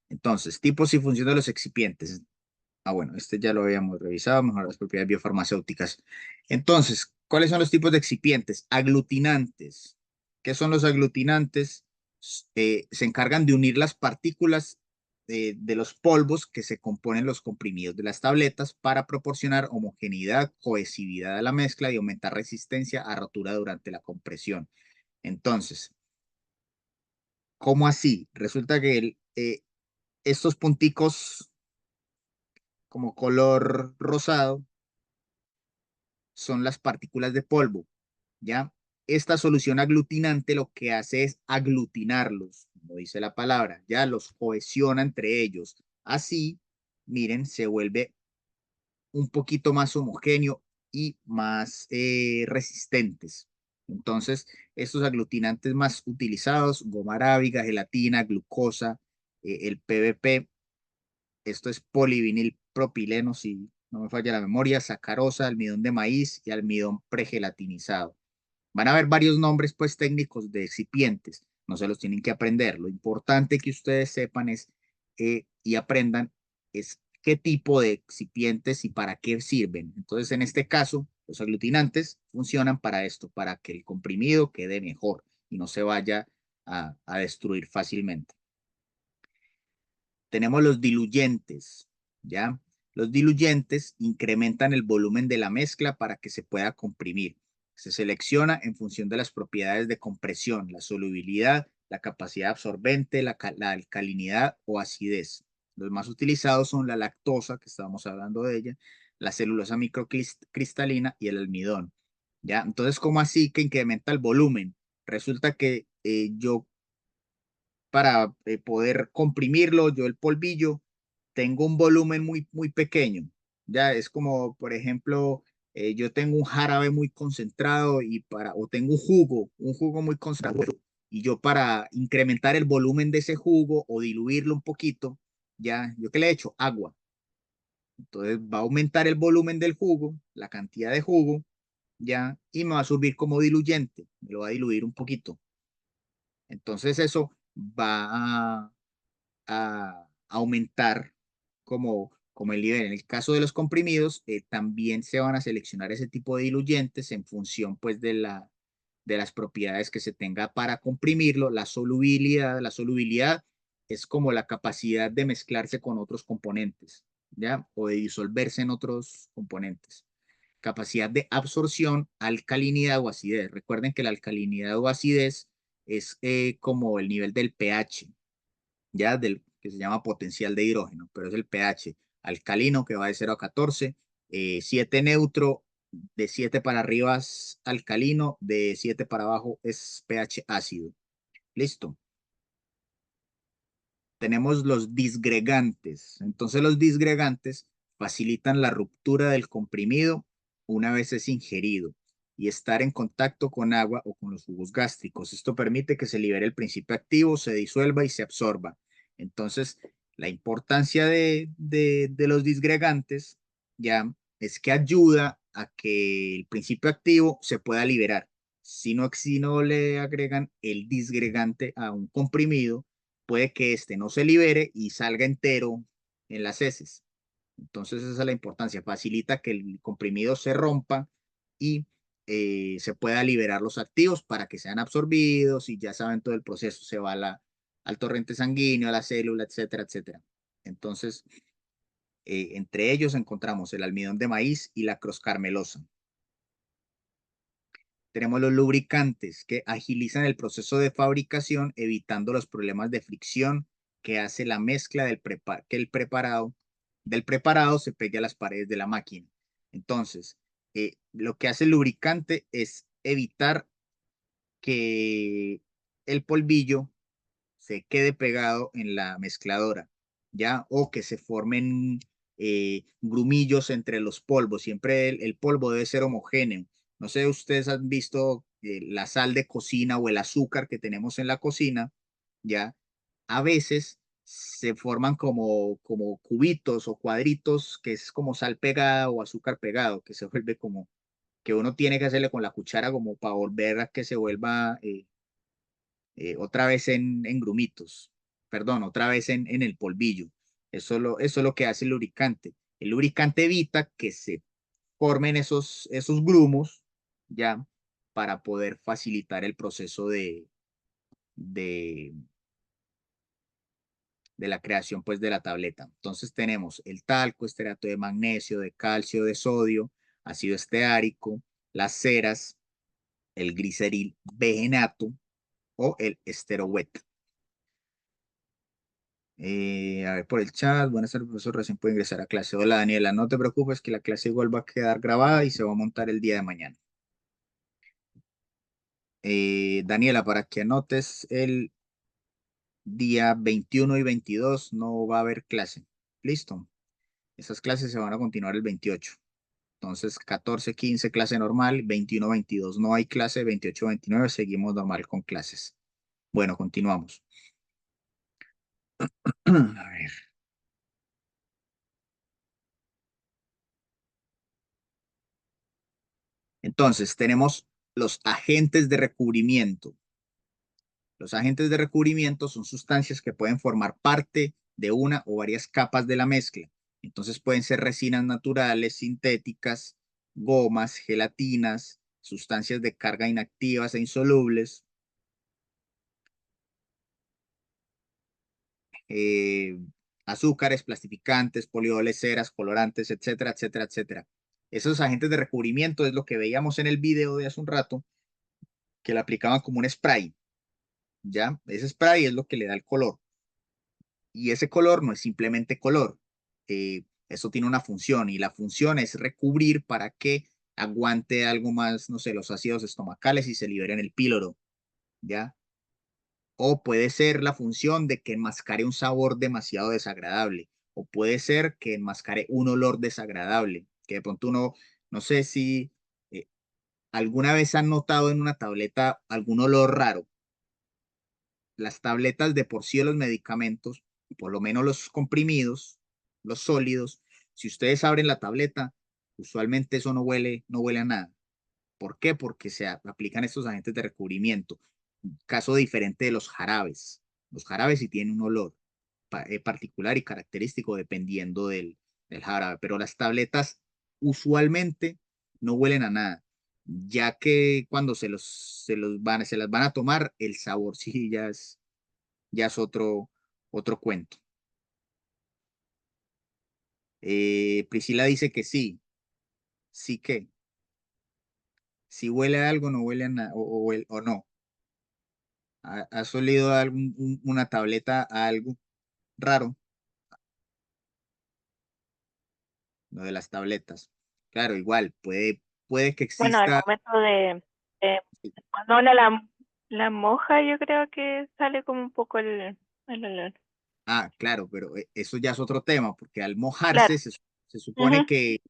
Entonces, tipos y función de los excipientes. Ah, bueno, este ya lo habíamos revisado, mejor las propiedades biofarmacéuticas. Entonces, ¿cuáles son los tipos de excipientes? Aglutinantes. ¿Qué son los aglutinantes? Se encargan de unir las partículas de los polvos que se componen los comprimidos de las tabletas para proporcionar homogeneidad, cohesividad a la mezcla y aumentar resistencia a rotura durante la compresión. Entonces, ¿cómo así? Resulta que estos punticos como color rosado son las partículas de polvo, ¿ya? Esta solución aglutinante lo que hace es aglutinarlos, como dice la palabra, ya los cohesiona entre ellos. Así, miren, se vuelve un poquito más homogéneo y más resistentes. Entonces, estos aglutinantes más utilizados, goma arábiga, gelatina, glucosa, el PVP, esto es polivinil propileno, si no me falla la memoria, sacarosa, almidón de maíz y almidón pregelatinizado. Van a haber varios nombres pues técnicos de excipientes, no se los tienen que aprender. Lo importante que ustedes sepan es y aprendan es qué tipo de excipientes y para qué sirven. Entonces, en este caso, los aglutinantes funcionan para esto, para que el comprimido quede mejor y no se vaya a destruir fácilmente. Tenemos los diluyentes, ¿ya? Los diluyentes incrementan el volumen de la mezcla para que se pueda comprimir. Se selecciona en función de las propiedades de compresión, la solubilidad, la capacidad absorbente, la alcalinidad o acidez. Los más utilizados son la lactosa, que estábamos hablando de ella, la celulosa microcristalina y el almidón. ¿Ya? Entonces, ¿cómo así que incrementa el volumen? Resulta que yo para poder comprimirlo, yo el polvillo, tengo un volumen muy pequeño. Ya es como, por ejemplo, yo tengo un jarabe muy concentrado o tengo un jugo muy concentrado, y yo para incrementar el volumen de ese jugo o diluirlo un poquito, ya, ¿yo qué le he hecho? Agua. Entonces va a aumentar el volumen del jugo, la cantidad de jugo, ya, y me va a servir como diluyente, me lo va a diluir un poquito. Entonces eso va a aumentar como el nivel. En el caso de los comprimidos, también se van a seleccionar ese tipo de diluyentes en función pues de las propiedades que se tenga para comprimirlo. La solubilidad es como la capacidad de mezclarse con otros componentes, ¿ya? O de disolverse en otros componentes. Capacidad de absorción, alcalinidad o acidez. Recuerden que la alcalinidad o acidez es como el nivel del pH, ya del que se llama potencial de hidrógeno, pero es el pH alcalino que va de 0 a 14, 7 neutro, de 7 para arriba es alcalino, de 7 para abajo es pH ácido. Listo. Tenemos los disgregantes. Entonces los disgregantes facilitan la ruptura del comprimido una vez es ingerido y estar en contacto con agua o con los jugos gástricos. Esto permite que se libere el principio activo, se disuelva y se absorba. Entonces, la importancia de los disgregantes ya es que ayuda a que el principio activo se pueda liberar. Si no le agregan el disgregante a un comprimido, puede que este no se libere y salga entero en las heces. Entonces esa es la importancia, facilita que el comprimido se rompa y se pueda liberar los activos para que sean absorbidos y ya saben todo el proceso, se va al torrente sanguíneo, a la célula, etcétera, etcétera. Entonces, entre ellos encontramos el almidón de maíz y la croscarmelosa. Tenemos los lubricantes que agilizan el proceso de fabricación, evitando los problemas de fricción que hace la mezcla que del preparado se pegue a las paredes de la máquina. Entonces, lo que hace el lubricante es evitar que el polvillo se quede pegado en la mezcladora, ¿ya? O que se formen grumillos entre los polvos. Siempre el polvo debe ser homogéneo. No sé, ustedes han visto la sal de cocina o el azúcar que tenemos en la cocina, ¿ya? A veces se forman como cubitos o cuadritos, que es como sal pegada o azúcar pegado, que se vuelve como, que uno tiene que hacerle con la cuchara como para volver a que se vuelva otra vez en grumitos, perdón, otra vez en el polvillo. Eso es lo que hace el lubricante. El lubricante evita que se formen esos grumos, ya, para poder facilitar el proceso de, de la creación, pues, de la tableta. Entonces tenemos el talco, estearato de magnesio, de calcio, de sodio, ácido esteárico, las ceras, el gliceril begenato o el esterowet. A ver, por el chat, buenas tardes, profesor, recién puede ingresar a clase. Hola, Daniela, no te preocupes que la clase igual va a quedar grabada y se va a montar el día de mañana. Daniela, para que anotes el día 21 y 22 no va a haber clase. Listo. Esas clases se van a continuar el 28. Entonces, 14, 15 clase normal, 21, 22 no hay clase, 28, 29 seguimos normal con clases. Bueno, continuamos. A ver. Entonces, tenemos los agentes de recubrimiento. Los agentes de recubrimiento son sustancias que pueden formar parte de una o varias capas de la mezcla. Entonces pueden ser resinas naturales, sintéticas, gomas, gelatinas, sustancias de carga inactivas e insolubles. Eh, azúcares, plastificantes, polioles, ceras, colorantes, etcétera, etcétera, etcétera. Esos agentes de recubrimiento es lo que veíamos en el video de hace un rato, que le aplicaban como un spray, ¿ya? Ese spray es lo que le da el color. Y ese color no es simplemente color. Eso tiene una función y la función es recubrir para que aguante algo más, no sé, los ácidos estomacales y se liberen el píloro, ¿ya? O puede ser la función de que enmascare un sabor demasiado desagradable. O puede ser que enmascare un olor desagradable. Que de pronto uno, no sé si eh, alguna vez han notado en una tableta algún olor raro. Las tabletas de por sí de los medicamentos, por lo menos los comprimidos, los sólidos, si ustedes abren la tableta, usualmente eso no huele a nada. ¿Por qué? Porque se aplican estos agentes de recubrimiento. Caso diferente de los jarabes. Los jarabes sí tienen un olor particular y característico dependiendo del jarabe, pero las tabletas usualmente no huelen a nada, ya que cuando se las van a tomar, el sabor sí ya es otro cuento. Priscila dice que sí, sí que, si huele a algo, no huele a nada, o no. ¿Has olido una tableta a algo raro? Lo de las tabletas. Claro, igual, puede que Bueno, al exista. momento de cuando uno la moja, yo creo que sale como un poco el olor. Ah, claro, pero eso ya es otro tema, porque al Claro. mojarse se supone Ujú. que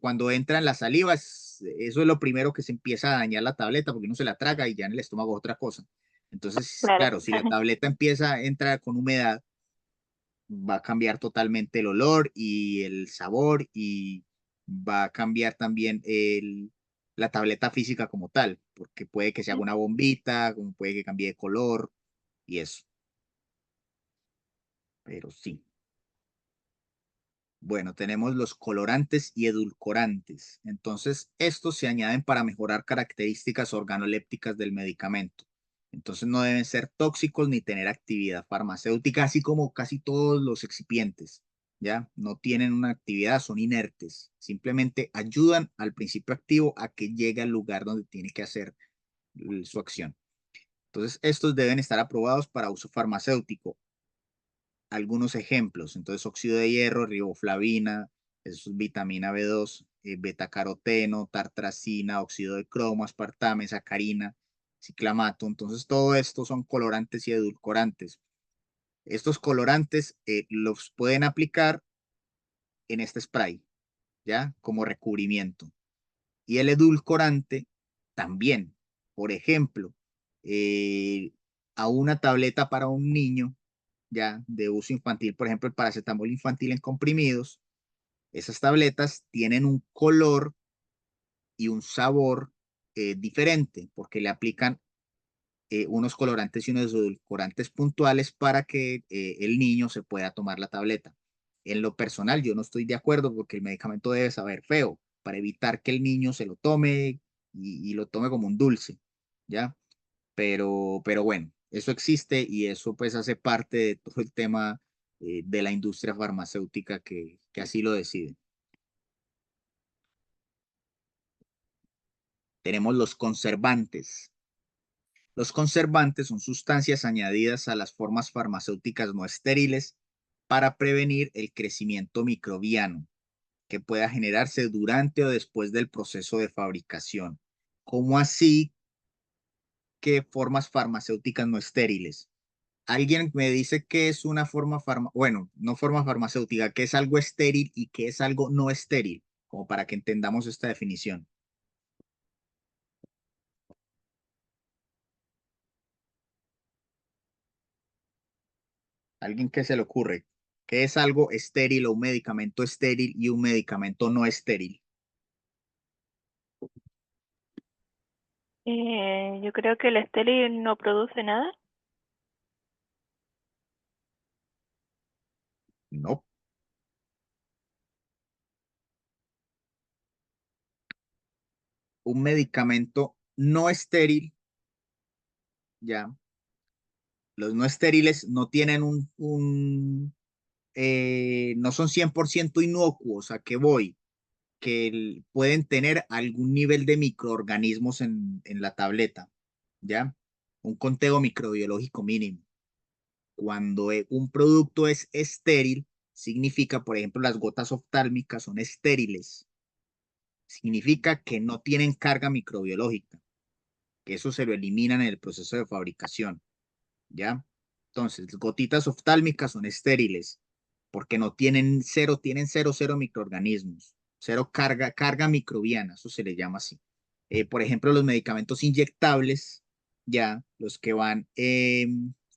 cuando entran las salivas, eso es lo primero que se empieza a dañar la tableta, porque uno se la traga y ya en el estómago es otra cosa. Entonces, Claro. claro, si la tableta empieza a entrar con humedad, va a cambiar totalmente el olor y el sabor y va a cambiar también la tableta física como tal, porque puede que se haga una bombita, como puede que cambie de color y eso, pero sí. Bueno, tenemos los colorantes y edulcorantes. Entonces, estos se añaden para mejorar características organolépticas del medicamento. Entonces, no deben ser tóxicos ni tener actividad farmacéutica, así como casi todos los excipientes, ¿ya? No tienen una actividad, son inertes. Simplemente ayudan al principio activo a que llegue al lugar donde tiene que hacer su acción. Entonces, estos deben estar aprobados para uso farmacéutico. Algunos ejemplos. Entonces, óxido de hierro, riboflavina, eso es vitamina B2, betacaroteno, tartracina, óxido de cromo, aspartame, sacarina, ciclamato. Entonces, todo esto son colorantes y edulcorantes. Estos colorantes los pueden aplicar en este spray, ¿ya? Como recubrimiento. Y el edulcorante también. Por ejemplo, eh, a una tableta para un niño ya de uso infantil, por ejemplo, el paracetamol infantil en comprimidos, esas tabletas tienen un color y un sabor diferente porque le aplican unos colorantes y unos edulcorantes puntuales para que el niño se pueda tomar la tableta. En lo personal, yo no estoy de acuerdo porque el medicamento debe saber feo para evitar que el niño se lo tome y lo tome como un dulce, ¿ya? Pero bueno, eso existe y eso pues hace parte de todo el tema de la industria farmacéutica que así lo decide. Tenemos los conservantes. Los conservantes son sustancias añadidas a las formas farmacéuticas no estériles para prevenir el crecimiento microbiano que pueda generarse durante o después del proceso de fabricación. ¿Cómo así que formas farmacéuticas no estériles? Alguien me dice que es una bueno, no forma farmacéutica, que es algo estéril y que es algo no estéril, como para que entendamos esta definición. ¿Alguien qué se le ocurre? ¿Qué es algo estéril o un medicamento estéril y un medicamento no estéril? Yo creo que el estéril no produce nada. No. Un medicamento no estéril, ya. Los no estériles no tienen un no son 100% inocuos. ¿A qué voy? Que pueden tener algún nivel de microorganismos en la tableta, ¿ya? Un conteo microbiológico mínimo. Cuando un producto es estéril, significa, por ejemplo, las gotas oftálmicas son estériles. Significa que no tienen carga microbiológica, que eso se lo eliminan en el proceso de fabricación, ¿ya? Entonces, gotitas oftálmicas son estériles porque no tienen cero microorganismos, cero carga microbiana, eso se le llama así. Por ejemplo, los medicamentos inyectables, ya, los que van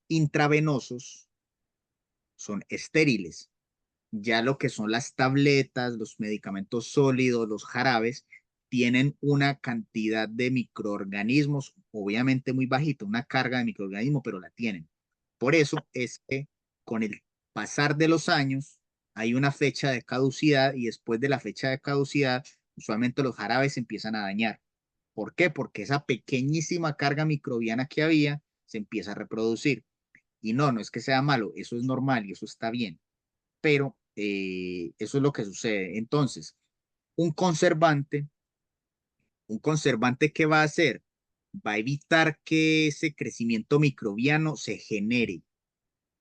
intravenosos, son estériles. Ya lo que son las tabletas, los medicamentos sólidos, los jarabes, tienen una cantidad de microorganismos, obviamente muy bajita, una carga de microorganismos, pero la tienen. Por eso es que con el pasar de los años hay una fecha de caducidad y después de la fecha de caducidad, usualmente los jarabes se empiezan a dañar. ¿Por qué? Porque esa pequeñísima carga microbiana que había se empieza a reproducir. Y no, no es que sea malo, eso es normal y eso está bien, pero eso es lo que sucede. Entonces, un conservante, un conservante, ¿qué va a hacer? Va a evitar que ese crecimiento microbiano se genere.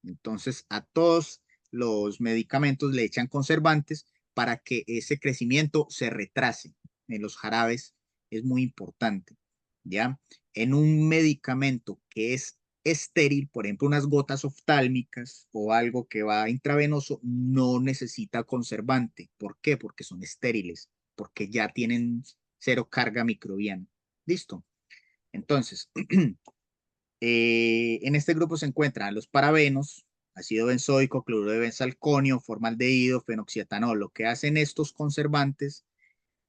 Entonces, a todos los medicamentos le echan conservantes para que ese crecimiento se retrase. En los jarabes es muy importante, ¿ya? En un medicamento que es estéril, por ejemplo, unas gotas oftálmicas o algo que va intravenoso, no necesita conservante. ¿Por qué? Porque son estériles, porque ya tienen cero carga microbiana. ¿Listo? Entonces, en este grupo se encuentran los parabenos, ácido benzoico, cloruro de benzalconio, formaldehído, fenoxietanol. Lo que hacen estos conservantes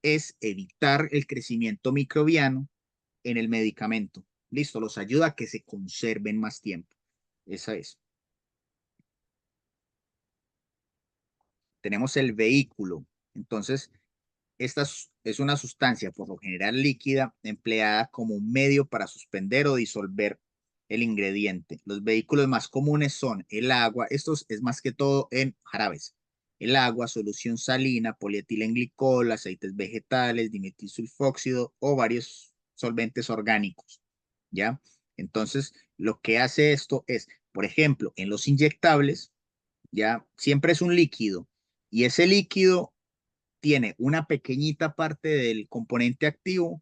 es evitar el crecimiento microbiano en el medicamento. Listo, los ayuda a que se conserven más tiempo. Esa es. Tenemos el vehículo. Entonces, esta es una sustancia por lo general líquida empleada como un medio para suspender o disolver el ingrediente. Los vehículos más comunes son el agua, esto es más que todo en jarabes, el agua, solución salina, polietilenglicol, aceites vegetales, dimetilsulfóxido o varios solventes orgánicos, ¿ya? Entonces, lo que hace esto es, por ejemplo, en los inyectables, ya siempre es un líquido y ese líquido tiene una pequeñita parte del componente activo,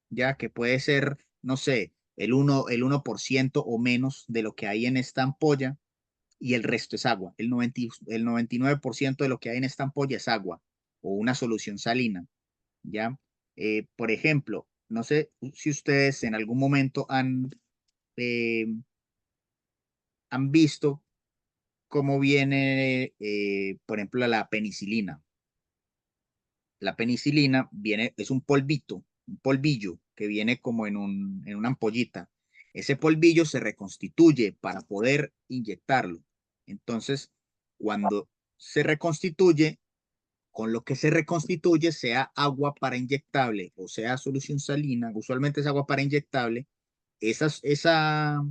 ya que puede ser, no sé, el 1% o menos de lo que hay en esta ampolla, y el resto es agua. El 99% de lo que hay en esta ampolla es agua o una solución salina, ¿ya? Por ejemplo, no sé si ustedes en algún momento eh, han visto cómo viene, por ejemplo, la penicilina. La penicilina viene, es un polvillo que viene como en una ampollita. Ese polvillo se reconstituye para poder inyectarlo. Entonces, cuando se reconstituye, con lo que se reconstituye, sea agua para inyectable o sea solución salina, usualmente es agua para inyectable, esa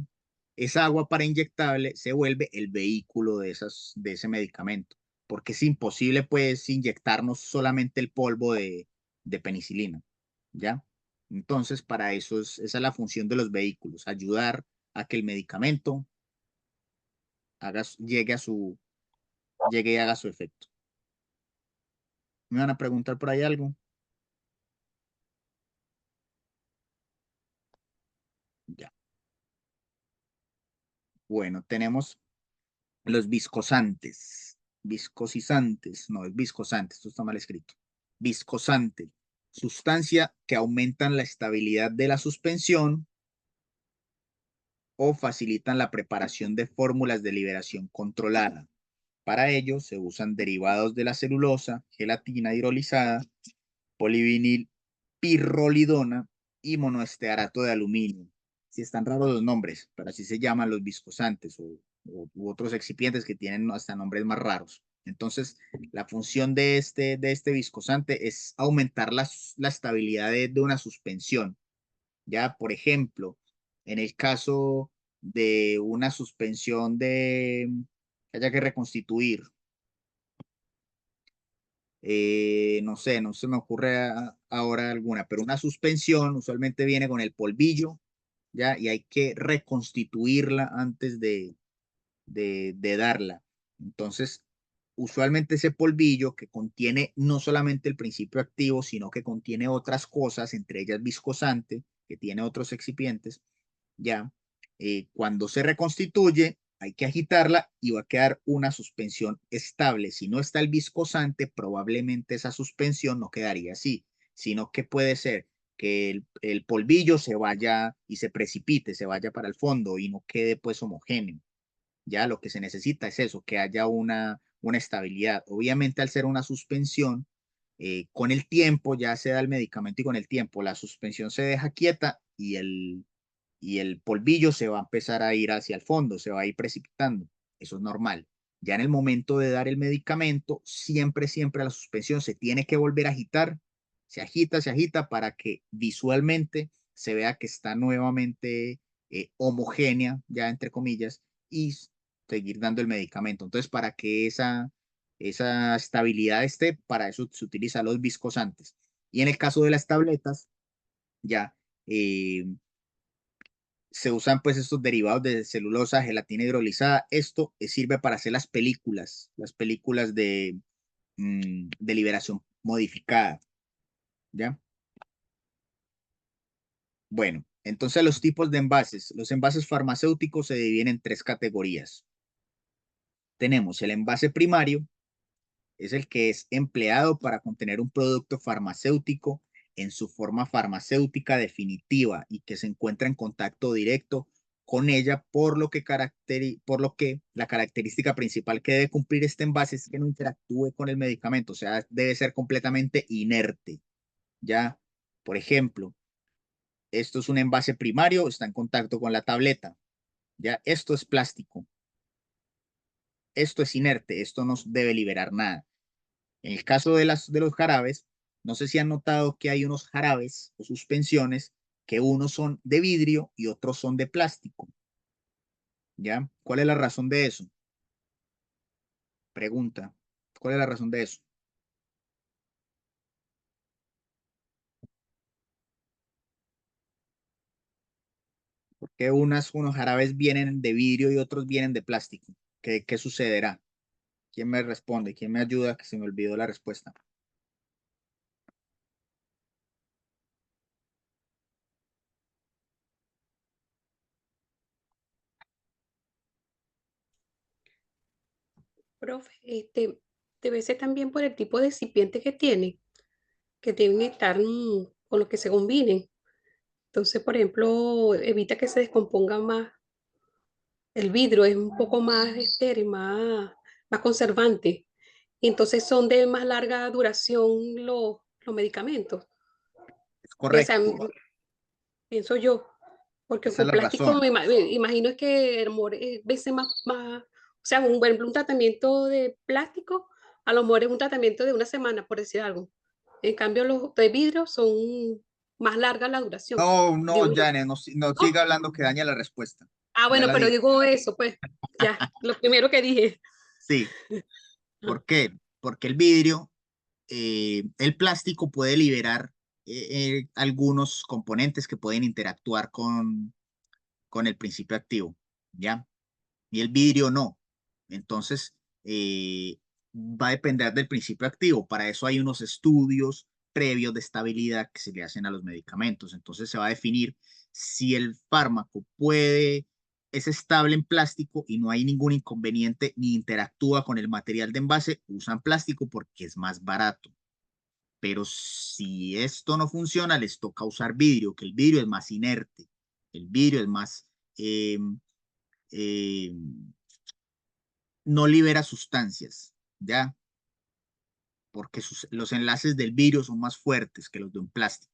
agua para inyectable se vuelve el vehículo de ese medicamento, porque es imposible pues inyectarnos solamente el polvo de penicilina, ¿ya? Entonces, para eso esa es la función de los vehículos, ayudar a que el medicamento llegue y haga su efecto. ¿Me van a preguntar por ahí algo? Ya. Bueno, tenemos los viscosantes, viscosizantes, no, es viscosante, esto está mal escrito. Viscosante, sustancia que aumentan la estabilidad de la suspensión o facilitan la preparación de fórmulas de liberación controlada. Para ello se usan derivados de la celulosa, gelatina hidrolizada, polivinil pirrolidona y monoestearato de aluminio. Si están raros los nombres, pero así se llaman los viscosantes u otros excipientes que tienen hasta nombres más raros. Entonces, la función de este viscosante es aumentar la estabilidad de una suspensión. Ya, por ejemplo, en el caso de una suspensión que haya que reconstituir, no sé, no se me ocurre ahora alguna, pero una suspensión usualmente viene con el polvillo, ¿ya? Y hay que reconstituirla antes de darla. Entonces, usualmente ese polvillo que contiene no solamente el principio activo, sino que contiene otras cosas, entre ellas viscosante, que tiene otros excipientes, ya, cuando se reconstituye, hay que agitarla y va a quedar una suspensión estable. Si no está el viscosante, probablemente esa suspensión no quedaría así, sino que puede ser que el polvillo se vaya y se precipite, se vaya para el fondo y no quede pues homogéneo. Ya lo que se necesita es eso, que haya una estabilidad. Obviamente al ser una suspensión, con el tiempo ya se da el medicamento y con el tiempo la suspensión se deja quieta y el polvillo se va a empezar a ir hacia el fondo, se va a ir precipitando. Eso es normal. Ya en el momento de dar el medicamento, siempre, siempre la suspensión se tiene que volver a agitar, se agita para que visualmente se vea que está nuevamente homogénea, ya entre comillas, y seguir dando el medicamento. Entonces, para que esa estabilidad esté, para eso se utilizan los viscosantes. Y en el caso de las tabletas, ya se usan pues estos derivados de celulosa, gelatina hidrolizada. Esto sirve para hacer las películas de liberación modificada, ¿ya? Bueno, entonces los tipos de envases. Los envases farmacéuticos se dividen en tres categorías. Tenemos el envase primario, es el que es empleado para contener un producto farmacéutico en su forma farmacéutica definitiva y que se encuentra en contacto directo con ella, por lo que la característica principal que debe cumplir este envase es que no interactúe con el medicamento, o sea, debe ser completamente inerte. Ya, por ejemplo, esto es un envase primario, está en contacto con la tableta. Ya, esto es plástico, esto es inerte, esto no debe liberar nada. En el caso de los jarabes, no sé si han notado que hay unos jarabes o suspensiones que unos son de vidrio y otros son de plástico. ¿Ya? ¿Cuál es la razón de eso? Pregunta. ¿Cuál es la razón de eso? ¿Por qué unos jarabes vienen de vidrio y otros vienen de plástico? ¿Qué sucederá? ¿Quién me responde? ¿Quién me ayuda? Que se me olvidó la respuesta. Profe, debe ser también por el tipo de recipiente que deben estar con los que se combinen. Entonces, por ejemplo, evita que se descomponga más. El vidrio es un poco más estéril, más conservante. Y entonces son de más larga duración los medicamentos. Es O sea, correcto. pienso yo, porque Esa es con la plástico razón. me imagino es que el mejor es veces o sea, por ejemplo, un tratamiento de plástico, a lo mejor es un tratamiento de una semana, por decir algo. En cambio, los de vidrio son más larga la duración, No, no, digo yo. Janet, no, no ¿No? siga hablando que daña la respuesta. Ya Bueno, la pero di. digo eso, pues, ya, lo primero que dije. Sí. Ah, ¿Por qué? Porque el vidrio, el plástico puede liberar algunos componentes que pueden interactuar con el principio activo, ¿ya? Y el vidrio no. Entonces, va a depender del principio activo. Para eso hay unos estudios previos de estabilidad que se le hacen a los medicamentos. Entonces, se va a definir si el fármaco es estable en plástico y no hay ningún inconveniente ni interactúa con el material de envase, usan plástico porque es más barato. Pero si esto no funciona, les toca usar vidrio, que el vidrio es más inerte, el vidrio es más, eh, eh, no libera sustancias, ¿ya? Porque los enlaces del vidrio son más fuertes que los de un plástico.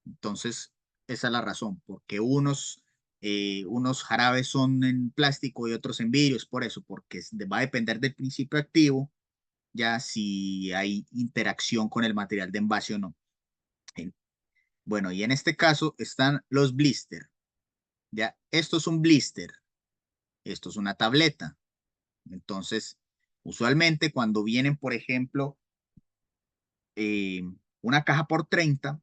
Entonces, esa es la razón, porque unos jarabes son en plástico y otros en vidrio, es por eso, porque va a depender del principio activo, ya si hay interacción con el material de envase o no. Bueno, y en este caso están los blister, ya, esto es un blister, esto es una tableta. Entonces, usualmente cuando vienen, por ejemplo, una caja por 30,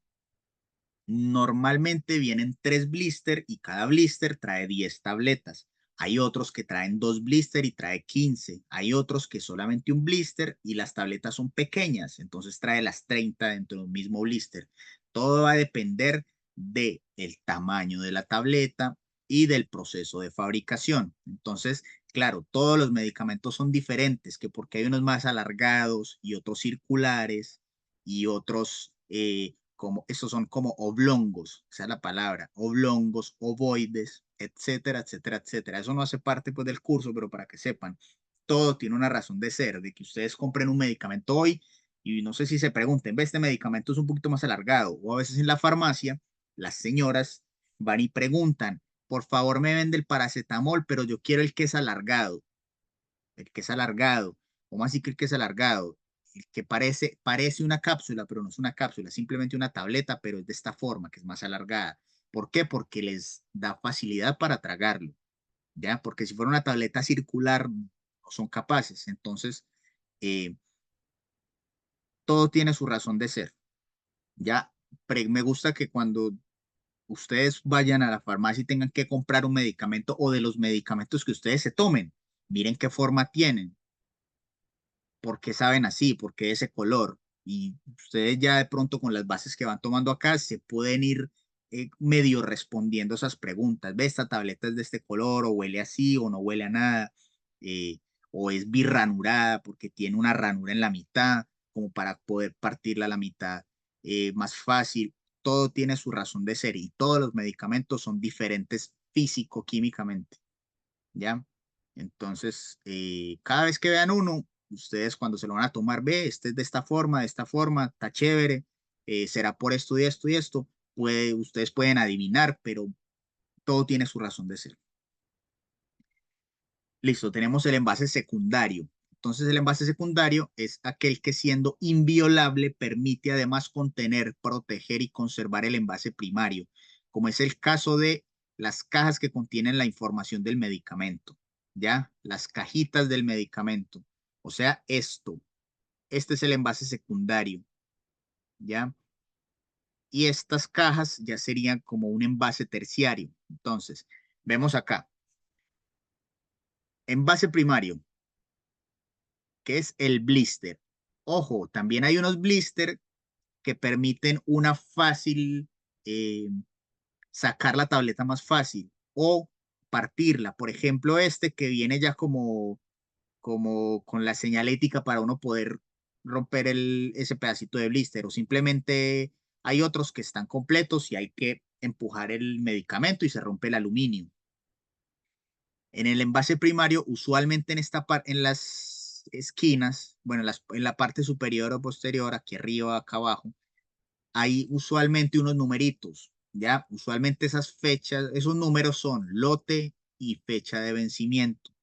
normalmente vienen 3 blister y cada blister trae 10 tabletas. Hay otros que traen 2 blister y trae 15. Hay otros que solamente un blister y las tabletas son pequeñas, entonces trae las 30 dentro de un mismo blister. Todo va a depender del tamaño de la tableta y del proceso de fabricación. Entonces, claro, todos los medicamentos son diferentes, que porque hay unos más alargados y otros circulares y otros como, estos son como oblongos, esa es la palabra, oblongos, ovoides, etcétera, etcétera, etcétera. Eso no hace parte pues del curso, pero para que sepan, todo tiene una razón de ser, de que ustedes compren un medicamento hoy y no sé si se pregunten, ve, este medicamento es un poquito más alargado, o a veces en la farmacia las señoras van y preguntan, por favor me vende el paracetamol, pero yo quiero el que es alargado, el que es alargado. ¿Cómo así que el que es alargado? El que parece una cápsula, pero no es una cápsula, simplemente una tableta, pero es de esta forma, que es más alargada. ¿Por qué? Porque les da facilidad para tragarlo, ¿ya? Porque si fuera una tableta circular, no son capaces. Entonces, eh, todo tiene su razón de ser, ¿ya? Me gusta que cuando ustedes vayan a la farmacia y tengan que comprar un medicamento o de los medicamentos que ustedes se tomen, miren qué forma tienen, por qué saben así, por qué ese color. Y ustedes ya de pronto con las bases que van tomando acá se pueden ir medio respondiendo esas preguntas. ¿Ve, esta tableta es de este color o huele así o no huele a nada? Eh, o es birranurada porque tiene una ranura en la mitad, como para poder partirla a la mitad más fácil. Todo tiene su razón de ser y todos los medicamentos son diferentes físico-químicamente, ¿ya? Entonces, cada vez que vean uno, ustedes cuando se lo van a tomar, ve, este es de esta forma, está chévere, será por esto y esto y esto, ustedes pueden adivinar, pero todo tiene su razón de ser. Listo, tenemos el envase secundario. Entonces, el envase secundario es aquel que siendo inviolable permite además contener, proteger y conservar el envase primario, como es el caso de las cajas que contienen la información del medicamento, ¿ya? Las cajitas del medicamento. O sea, este es el envase secundario, ¿ya? Y estas cajas ya serían como un envase terciario. Entonces, vemos acá, envase primario, que es el blister. Ojo, también hay unos blister que permiten una fácil, sacar la tableta más fácil o partirla. Por ejemplo, este que viene ya como con la señalética para uno poder romper ese pedacito de blister o simplemente hay otros que están completos y hay que empujar el medicamento y se rompe el aluminio. En el envase primario, usualmente en las esquinas, bueno, en la parte superior o posterior, aquí arriba, acá abajo, hay usualmente unos numeritos, ¿ya? Usualmente esas fechas, esos números son lote y fecha de vencimiento.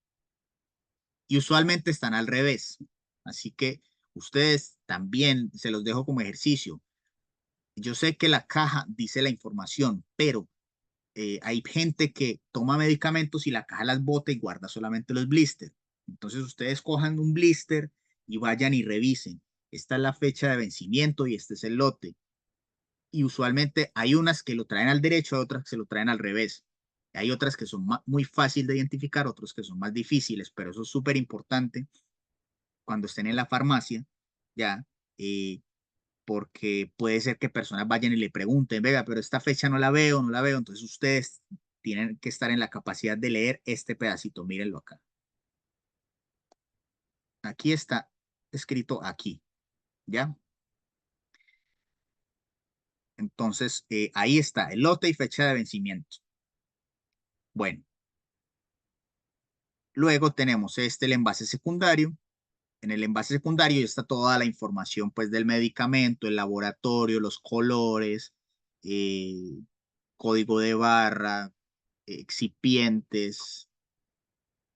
Y usualmente están al revés. Así que ustedes también se los dejo como ejercicio. Yo sé que la caja dice la información, pero hay gente que toma medicamentos y la caja las bota y guarda solamente los blisters. Entonces ustedes cojan un blister y vayan y revisen. Esta es la fecha de vencimiento y este es el lote. Y usualmente hay unas que lo traen al derecho, hay otras que se lo traen al revés. Hay otras que son muy fáciles de identificar, otros que son más difíciles, pero eso es súper importante cuando estén en la farmacia, ya, eh, porque puede ser que personas vayan y le pregunten, venga, pero esta fecha no la veo, no la veo, entonces ustedes tienen que estar en la capacidad de leer este pedacito, mírenlo acá. Aquí está escrito aquí, ¿ya? Entonces, ahí está, el lote y fecha de vencimiento. Bueno, luego tenemos el envase secundario. En el envase secundario está toda la información pues del medicamento, el laboratorio, los colores, eh, código de barra, excipientes.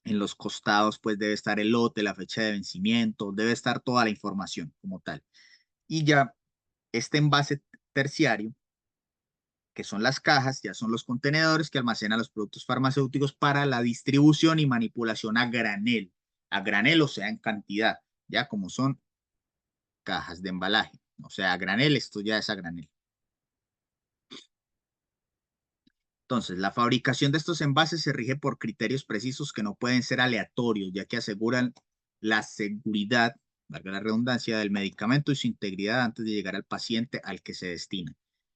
En los costados pues debe estar el lote, la fecha de vencimiento, debe estar toda la información como tal. Y ya este envase terciario, que son las cajas, ya son los contenedores que almacenan los productos farmacéuticos para la distribución y manipulación a granel, o sea, en cantidad, ya como son cajas de embalaje. O sea, a granel, esto ya es a granel. Entonces, la fabricación de estos envases se rige por criterios precisos que no pueden ser aleatorios, ya que aseguran la seguridad, valga la redundancia, del medicamento y su integridad antes de llegar al paciente al que se destina.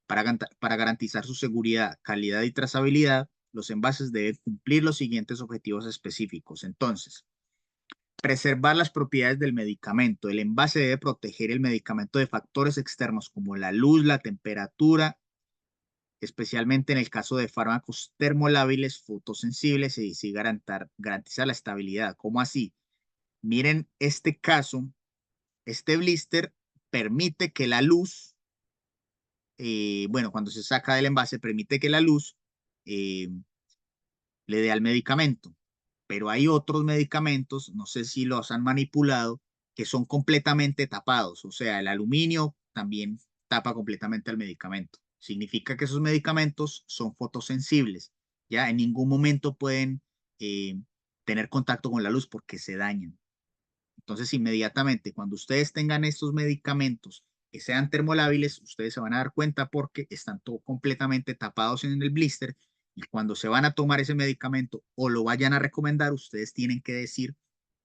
Para garantizar su seguridad, calidad y trazabilidad, los envases deben cumplir los siguientes objetivos específicos. Entonces, preservar las propiedades del medicamento. El envase debe proteger el medicamento de factores externos como la luz, la temperatura, especialmente en el caso de fármacos termolábiles, fotosensibles y garantizar la estabilidad. ¿Cómo así? Miren este caso, este blister permite que la luz, bueno, cuando se saca del envase, permite que la luz eh, le dé al medicamento, pero hay otros medicamentos, no sé si los han manipulado, que son completamente tapados, o sea, el aluminio también tapa completamente el medicamento. Significa que esos medicamentos son fotosensibles, ya en ningún momento pueden tener contacto con la luz porque se dañan. Entonces, inmediatamente, cuando ustedes tengan estos medicamentos que sean termolábiles, ustedes se van a dar cuenta porque están todo completamente tapados en el blister y cuando se van a tomar ese medicamento o lo vayan a recomendar, ustedes tienen que decir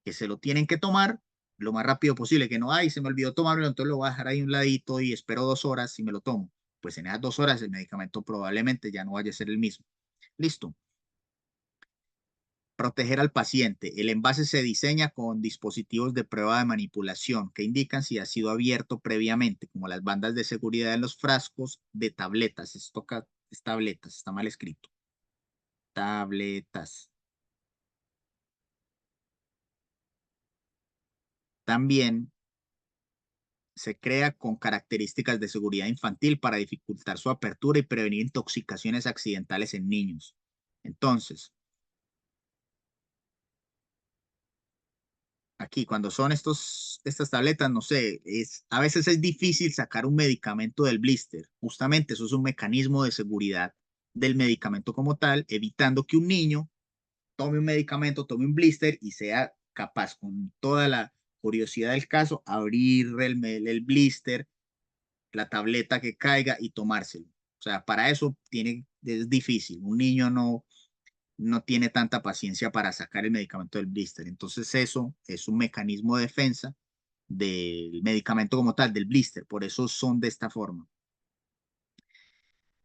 que se lo tienen que tomar lo más rápido posible, que no, ay, se me olvidó tomarlo, entonces lo voy a dejar ahí a un ladito y espero 2 horas y me lo tomo. Pues en esas 2 horas el medicamento probablemente ya no vaya a ser el mismo. Listo. Proteger al paciente. El envase se diseña con dispositivos de prueba de manipulación que indican si ha sido abierto previamente, como las bandas de seguridad en los frascos de tabletas. Esto es tabletas, está mal escrito. Tabletas. También se crea con características de seguridad infantil para dificultar su apertura y prevenir intoxicaciones accidentales en niños. Entonces, aquí cuando son estas tabletas, no sé, a veces es difícil sacar un medicamento del blister. Justamente eso es un mecanismo de seguridad del medicamento como tal, evitando que un niño tome un medicamento, tome un blister y sea capaz con toda la curiosidad del caso, abrir el blister, la tableta que caiga y tomárselo. O sea, para eso es difícil. Un niño no tiene tanta paciencia para sacar el medicamento del blister. Entonces eso es un mecanismo de defensa del medicamento como tal, del blister. Por eso son de esta forma.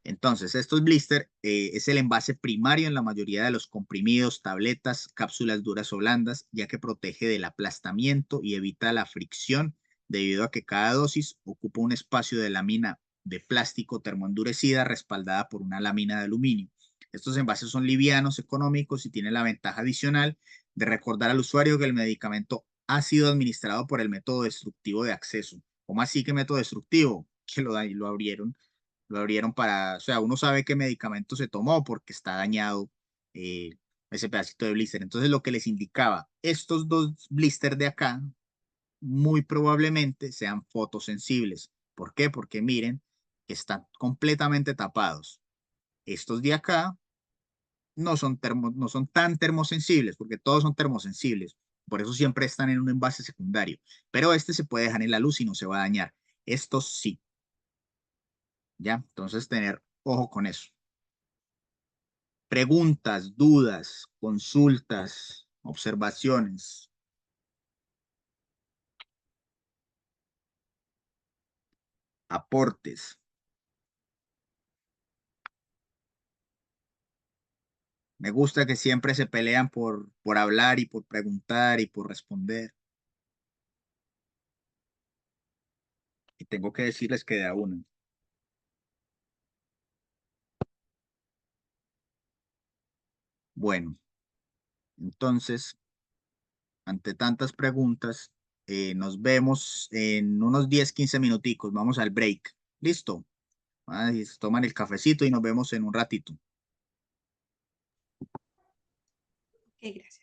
Entonces, estos blister es el envase primario en la mayoría de los comprimidos, tabletas, cápsulas duras o blandas, ya que protege del aplastamiento y evita la fricción debido a que cada dosis ocupa un espacio de lámina de plástico termoendurecida respaldada por una lámina de aluminio. Estos envases son livianos, económicos y tienen la ventaja adicional de recordar al usuario que el medicamento ha sido administrado por el método destructivo de acceso. ¿Cómo así que método destructivo? Que lo abrieron para, o sea, uno sabe qué medicamento se tomó porque está dañado eh, ese pedacito de blister. Entonces, lo que les indicaba, estos dos blisters de acá muy probablemente sean fotosensibles. ¿Por qué? Porque miren, están completamente tapados. Estos de acá no son tan termosensibles, porque todos son termosensibles. Por eso siempre están en un envase secundario. Pero este se puede dejar en la luz y no se va a dañar. Estos sí, ¿ya? Entonces, tener ojo con eso. Preguntas, dudas, consultas, observaciones, aportes. Me gusta que siempre se pelean por hablar y por preguntar y por responder. Y tengo que decirles que de a uno. Bueno, entonces, ante tantas preguntas, nos vemos en unos 10, 15 minuticos. Vamos al break. ¿Listo? Y se toman el cafecito y nos vemos en un ratito. Ok, gracias.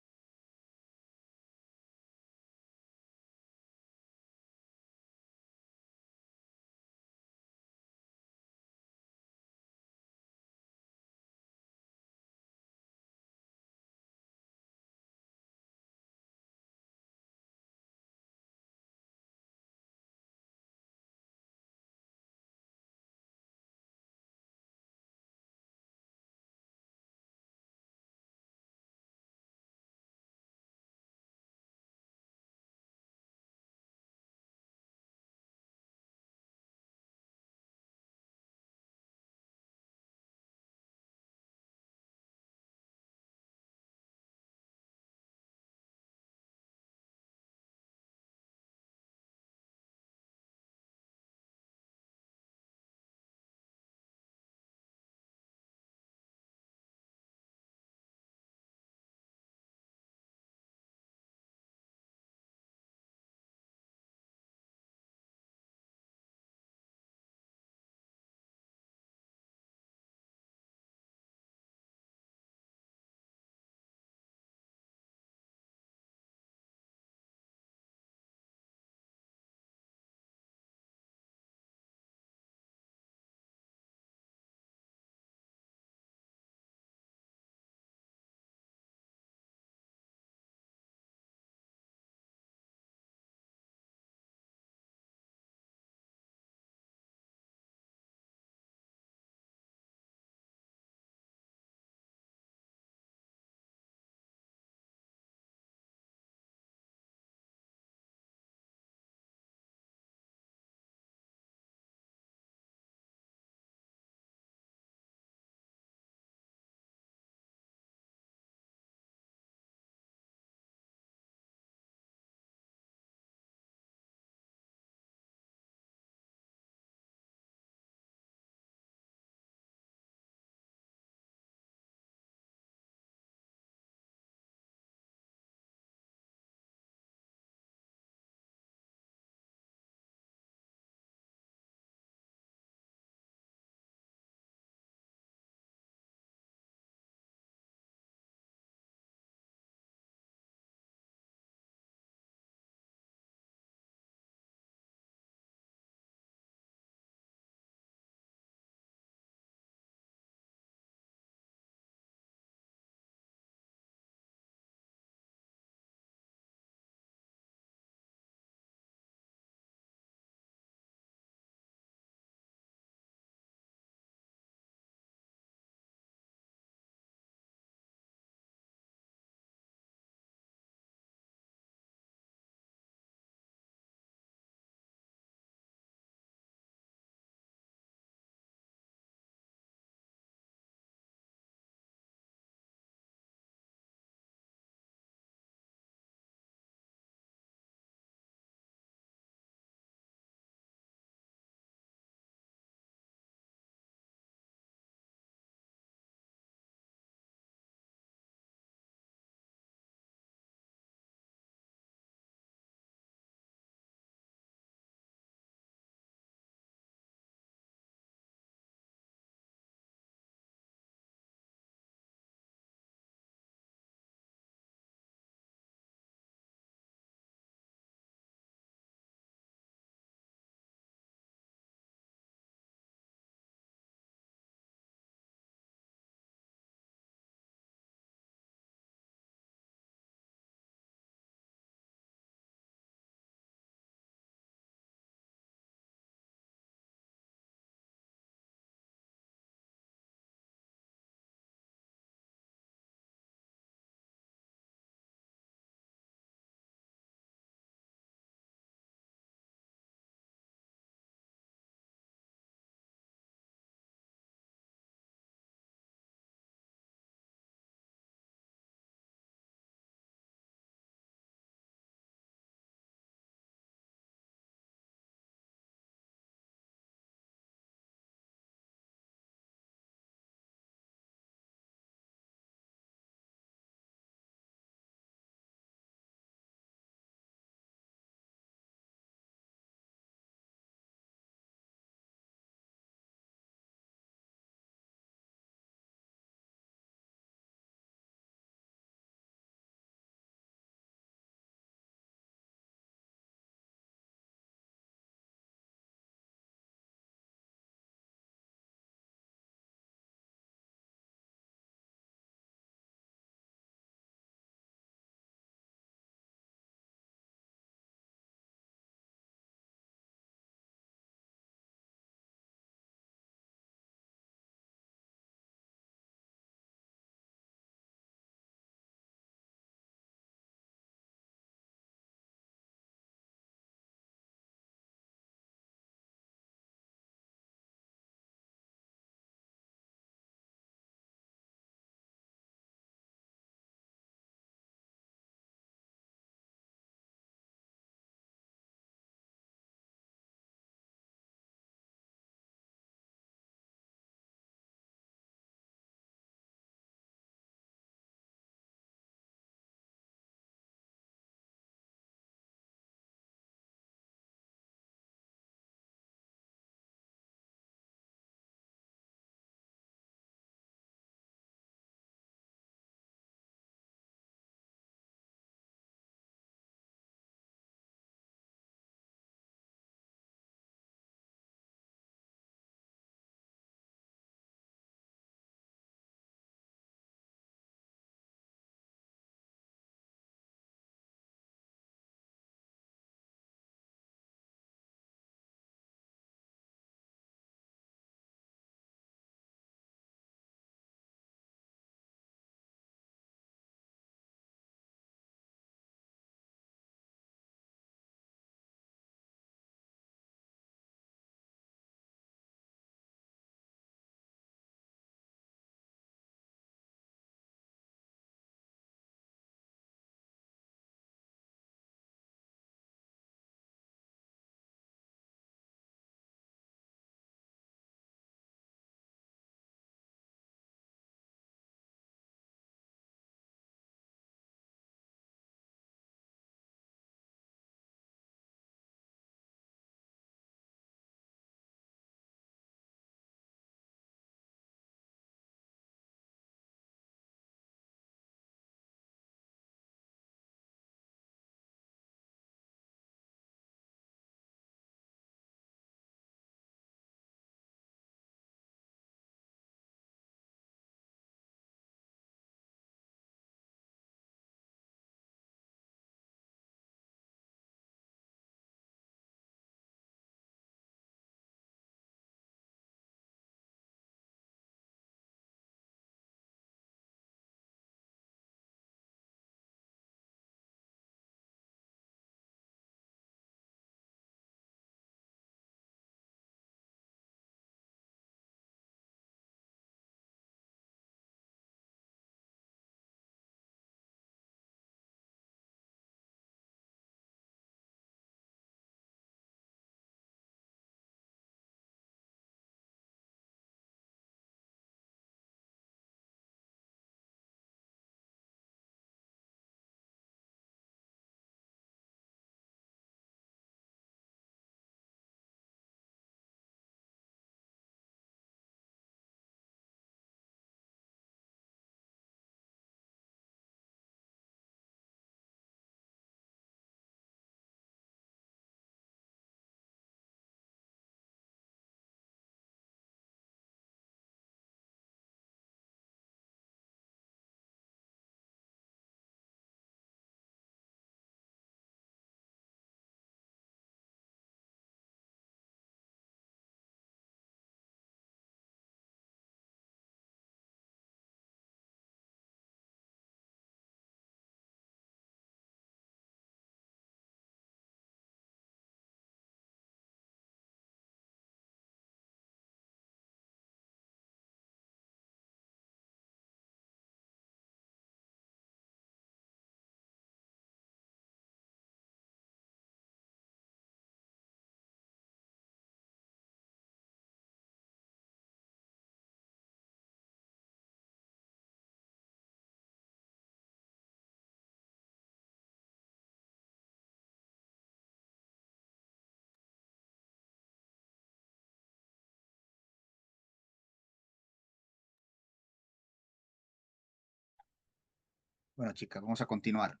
Bueno, chicas, vamos a continuar.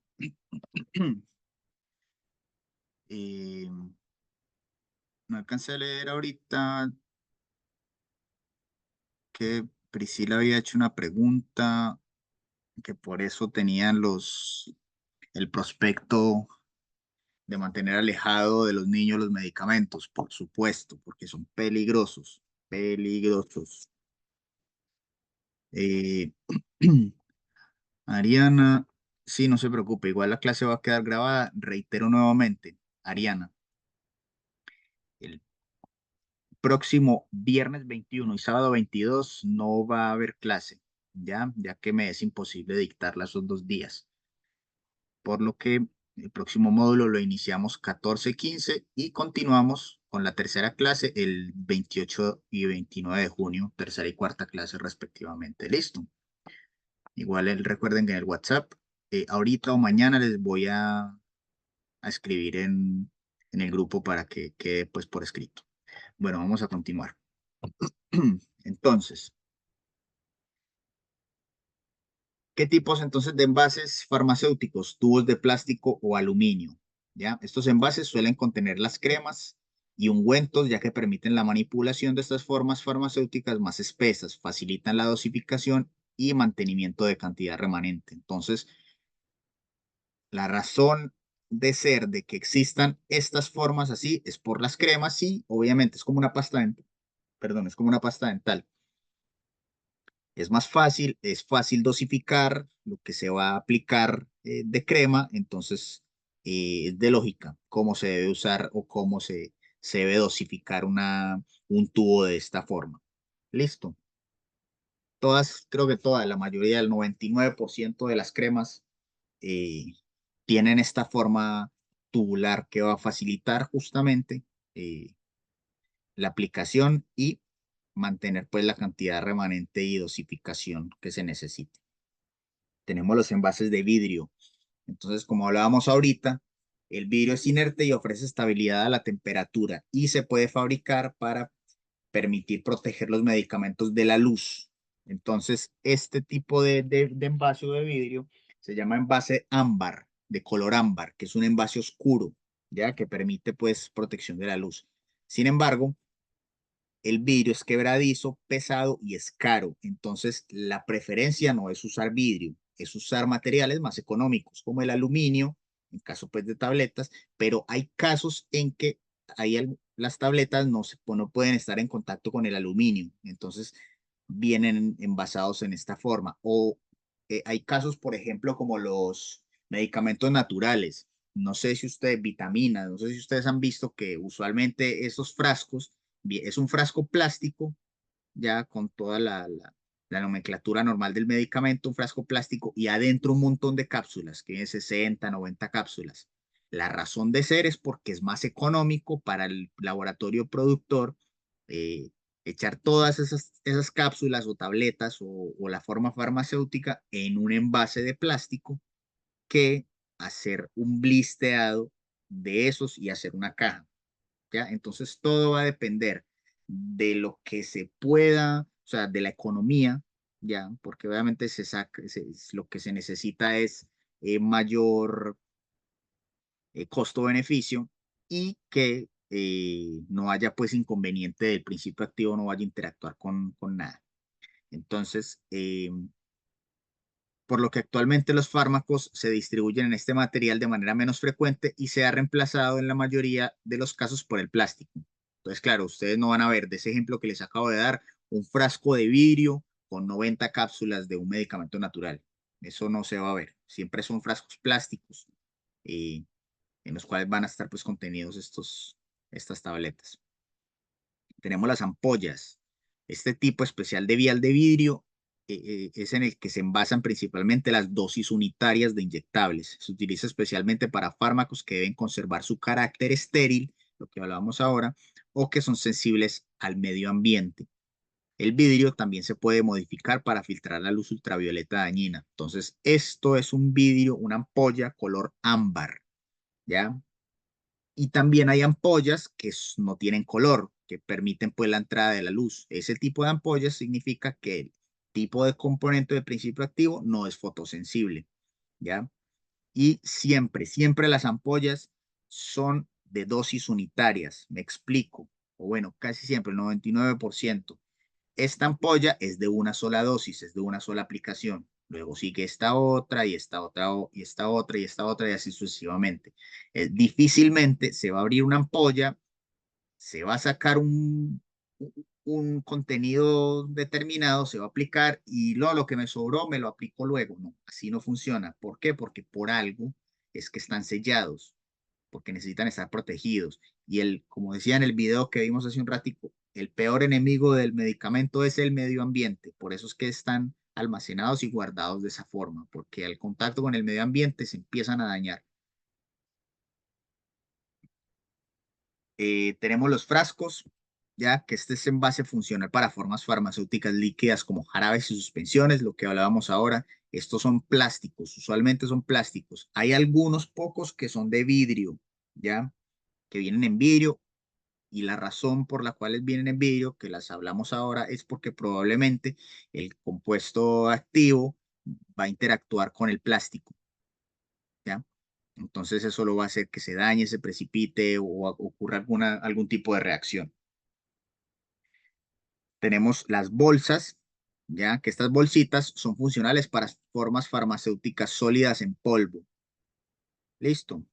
No alcancé a leer ahorita que Priscila había hecho una pregunta, que por eso tenían el prospecto de mantener alejado de los niños los medicamentos, por supuesto, porque son peligrosos, peligrosos. Eh, Ariana, sí, no se preocupe, igual la clase va a quedar grabada. Reitero nuevamente, Ariana, el próximo viernes 21 y sábado 22 no va a haber clase, ya que me es imposible dictarla esos 2 días. Por lo que el próximo módulo lo iniciamos 14-15 y continuamos con la tercera clase el 28 y 29 de junio, tercera y cuarta clase respectivamente. Listo. Igual recuerden que en el WhatsApp, ahorita o mañana les voy a escribir en el grupo para que quede pues por escrito. Bueno, vamos a continuar. Entonces, ¿qué tipos entonces de envases farmacéuticos? Tubos de plástico o aluminio. ¿Ya? Estos envases suelen contener las cremas y ungüentos, ya que permiten la manipulación de estas formas farmacéuticas más espesas, facilitan la dosificación y mantenimiento de cantidad remanente. Entonces, la razón de ser de que existan estas formas así es por las cremas y obviamente es como una pasta dental, perdón, es como una pasta dental. Es más fácil, es fácil dosificar lo que se va a aplicar de crema, entonces es de lógica cómo se debe usar o cómo se debe dosificar un tubo de esta forma. Listo. Todas, creo que todas, la mayoría, el 99% de las cremas eh, tienen esta forma tubular que va a facilitar justamente eh, la aplicación y mantener pues la cantidad remanente y dosificación que se necesite. Tenemos los envases de vidrio. Entonces, como hablábamos ahorita, el vidrio es inerte y ofrece estabilidad a la temperatura y se puede fabricar para permitir proteger los medicamentos de la luz. Entonces, este tipo de envase de vidrio se llama envase ámbar, de color ámbar, que es un envase oscuro, ya que permite pues protección de la luz. Sin embargo, el vidrio es quebradizo, pesado y es caro. Entonces, la preferencia no es usar vidrio, es usar materiales más económicos, como el aluminio, en caso pues de tabletas, pero hay casos en que las tabletas no pueden estar en contacto con el aluminio. Entonces, vienen envasados en esta forma. O hay casos, por ejemplo, como los medicamentos naturales. No sé si ustedes, vitaminas, no sé si ustedes han visto que usualmente esos frascos es un frasco plástico, ya con toda la nomenclatura normal del medicamento, un frasco plástico y adentro un montón de cápsulas, que es 60, 90 cápsulas. La razón de ser es porque es más económico para el laboratorio productor eh, echar todas esas cápsulas o tabletas o la forma farmacéutica en un envase de plástico que hacer un blisteado de esos y hacer una caja. ¿Ya? Entonces todo va a depender de lo que se pueda, o sea, de la economía, ¿ya? Porque obviamente lo que se necesita es mayor costo-beneficio y que no haya pues inconveniente del principio activo, no vaya a interactuar con nada. Entonces, por lo que actualmente los fármacos se distribuyen en este material de manera menos frecuente y se ha reemplazado en la mayoría de los casos por el plástico. Entonces, claro, ustedes no van a ver de ese ejemplo que les acabo de dar un frasco de vidrio con 90 cápsulas de un medicamento natural. Eso no se va a ver. Siempre son frascos plásticos eh, en los cuales van a estar pues contenidos estas tabletas. Tenemos las ampollas. Este tipo especial de vial de vidrio es en el que se envasan principalmente las dosis unitarias de inyectables. Se utiliza especialmente para fármacos que deben conservar su carácter estéril, lo que hablábamos ahora, o que son sensibles al medio ambiente. El vidrio también se puede modificar para filtrar la luz ultravioleta dañina. Entonces, esto es un vidrio, una ampolla color ámbar, ¿ya? Y también hay ampollas que no tienen color, que permiten pues la entrada de la luz. Ese tipo de ampollas significa que el tipo de componente de principio activo no es fotosensible. ¿ya? Y siempre, siempre las ampollas son de dosis unitarias, me explico, o bueno, casi siempre, el 99%. Esta ampolla es de una sola dosis, es de una sola aplicación. Luego sigue esta otra y esta otra y esta otra y esta otra y así sucesivamente. Difícilmente se va a abrir una ampolla, se va a sacar un contenido determinado, se va a aplicar y lo que me sobró me lo aplico luego. No, así no funciona. ¿Por qué? Porque por algo es que están sellados, porque necesitan estar protegidos. Y como decía en el video que vimos hace un ratico, el peor enemigo del medicamento es el medio ambiente. Por eso es que están almacenados y guardados de esa forma, porque al contacto con el medio ambiente se empiezan a dañar. Tenemos los frascos, ya que este es envase funcional para formas farmacéuticas líquidas como jarabes y suspensiones, lo que hablábamos ahora. Estos son plásticos, usualmente son plásticos. Hay algunos pocos que son de vidrio, ya, que vienen en vidrio, y la razón por la cual vienen en vidrio, que las hablamos ahora, es porque probablemente el compuesto activo va a interactuar con el plástico, ¿ya? Entonces eso lo va a hacer que se dañe, se precipite o ocurra algún tipo de reacción. Tenemos las bolsas, ya que estas bolsitas son funcionales para formas farmacéuticas sólidas en polvo. Listo.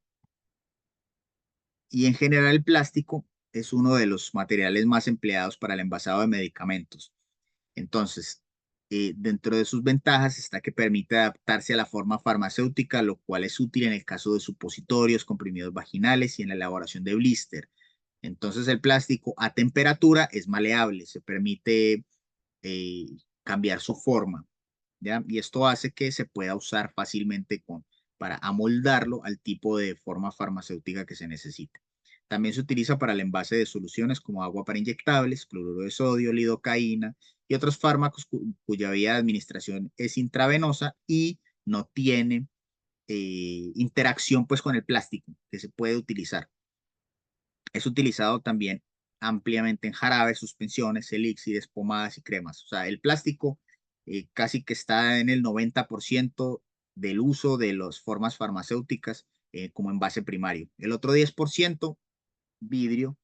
Y en general el plástico es uno de los materiales más empleados para el envasado de medicamentos. Entonces, dentro de sus ventajas está que permite adaptarse a la forma farmacéutica, lo cual es útil en el caso de supositorios, comprimidos vaginales y en la elaboración de blister. Entonces, el plástico a temperatura es maleable, se permite eh, cambiar su forma, ¿ya? Y esto hace que se pueda usar fácilmente para amoldarlo al tipo de forma farmacéutica que se necesite. También se utiliza para el envase de soluciones como agua para inyectables, cloruro de sodio, lidocaína y otros fármacos cuya vía de administración es intravenosa y no tiene interacción pues con el plástico que se puede utilizar. Es utilizado también ampliamente en jarabes, suspensiones, elixires, pomadas y cremas. O sea, el plástico casi que está en el 90% del uso de las formas farmacéuticas como envase primario. El otro 10% vidrio,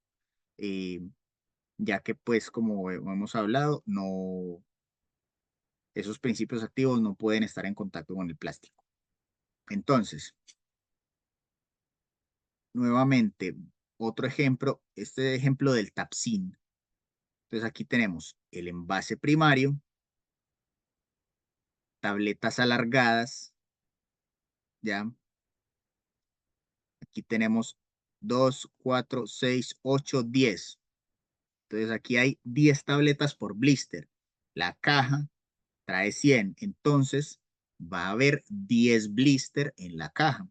eh, ya que pues como hemos hablado, no, esos principios activos no pueden estar en contacto con el plástico. Entonces, nuevamente, otro ejemplo, este ejemplo del Tapsin. Entonces aquí tenemos el envase primario, tabletas alargadas, ¿ya? Aquí tenemos 2, 4, 6, 8, 10. Entonces aquí hay 10 tabletas por blister. La caja trae 100, entonces va a haber 10 blister en la caja,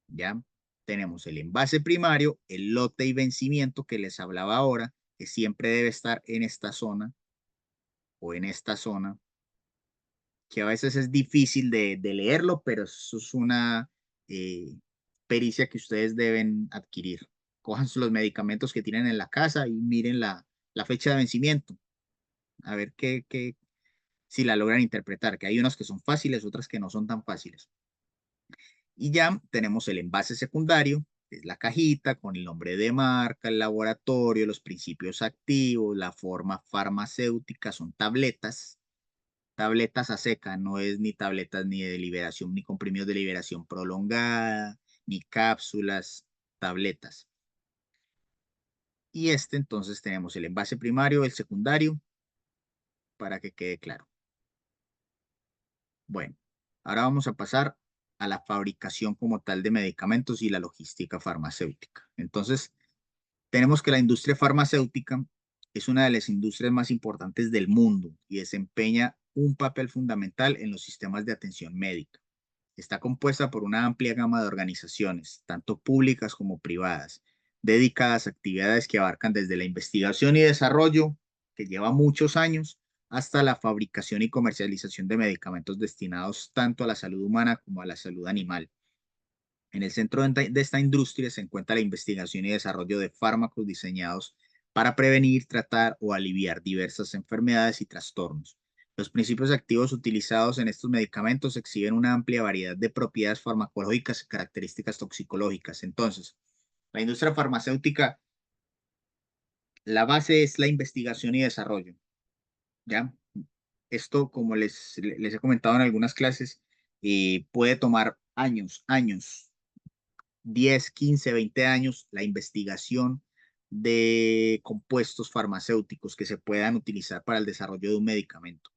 ¿ya? Tenemos el envase primario, el lote y vencimiento que les hablaba ahora, que siempre debe estar en esta zona o en esta zona, que a veces es difícil de leerlo, pero eso es una eh, pericia que ustedes deben adquirir. Cojan los medicamentos que tienen en la casa y miren la fecha de vencimiento, a ver si la logran interpretar, que hay unos que son fáciles, otras que no son tan fáciles. Y ya tenemos el envase secundario, que es la cajita con el nombre de marca, el laboratorio, los principios activos, la forma farmacéutica, son tabletas a seca, no es ni tabletas ni de liberación, ni comprimidos de liberación prolongada, ni cápsulas, tabletas. Y entonces tenemos el envase primario, el secundario, para que quede claro. Bueno, ahora vamos a pasar a la fabricación como tal de medicamentos y la logística farmacéutica. Entonces, tenemos que la industria farmacéutica es una de las industrias más importantes del mundo y desempeña un papel fundamental en los sistemas de atención médica. Está compuesta por una amplia gama de organizaciones, tanto públicas como privadas, dedicadas a actividades que abarcan desde la investigación y desarrollo, que lleva muchos años, hasta la fabricación y comercialización de medicamentos destinados tanto a la salud humana como a la salud animal. En el centro de esta industria se encuentra la investigación y desarrollo de fármacos diseñados para prevenir, tratar o aliviar diversas enfermedades y trastornos. Los principios activos utilizados en estos medicamentos exhiben una amplia variedad de propiedades farmacológicas y características toxicológicas. Entonces, la industria farmacéutica, la base es la investigación y desarrollo, ¿ya? Esto, como les he comentado en algunas clases, puede tomar años, 10, 15, 20 años, la investigación de compuestos farmacéuticos que se puedan utilizar para el desarrollo de un medicamento.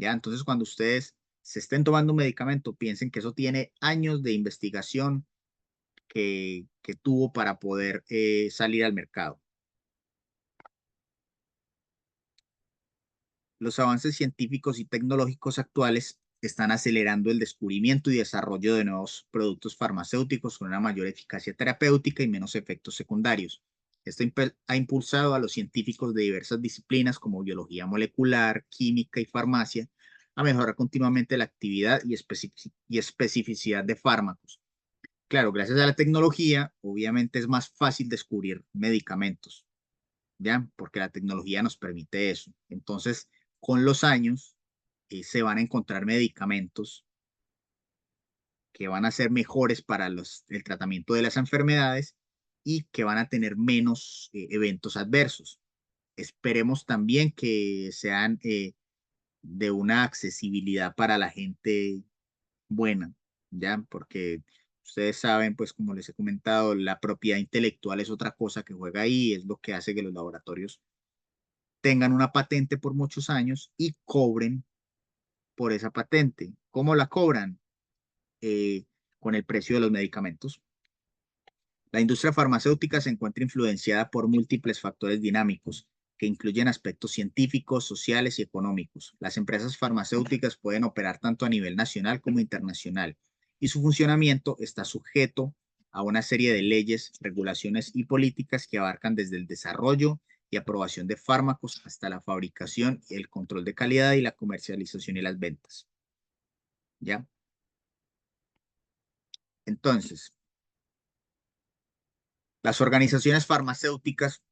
¿Ya? Entonces, cuando ustedes se estén tomando un medicamento, piensen que eso tiene años de investigación que tuvo para poder salir al mercado. Los avances científicos y tecnológicos actuales están acelerando el descubrimiento y desarrollo de nuevos productos farmacéuticos con una mayor eficacia terapéutica y menos efectos secundarios. Esto ha impulsado a los científicos de diversas disciplinas como biología molecular, química y farmacia a mejorar continuamente la actividad y especificidad de fármacos. Claro, gracias a la tecnología, obviamente es más fácil descubrir medicamentos, ¿ya? Porque la tecnología nos permite eso. Entonces, con los años, se van a encontrar medicamentos que van a ser mejores para el tratamiento de las enfermedades y que van a tener menos eventos adversos. Esperemos también que sean de una accesibilidad para la gente buena, ¿ya? Porque ustedes saben, pues como les he comentado, la propiedad intelectual es otra cosa que juega ahí, es lo que hace que los laboratorios tengan una patente por muchos años y cobren por esa patente. ¿Cómo la cobran? Eh, con el precio de los medicamentos. La industria farmacéutica se encuentra influenciada por múltiples factores dinámicos que incluyen aspectos científicos, sociales y económicos. Las empresas farmacéuticas pueden operar tanto a nivel nacional como internacional y su funcionamiento está sujeto a una serie de leyes, regulaciones y políticas que abarcan desde el desarrollo y aprobación de fármacos hasta la fabricación, el control de calidad y la comercialización y las ventas. ¿Ya? Entonces, las organizaciones farmacéuticas,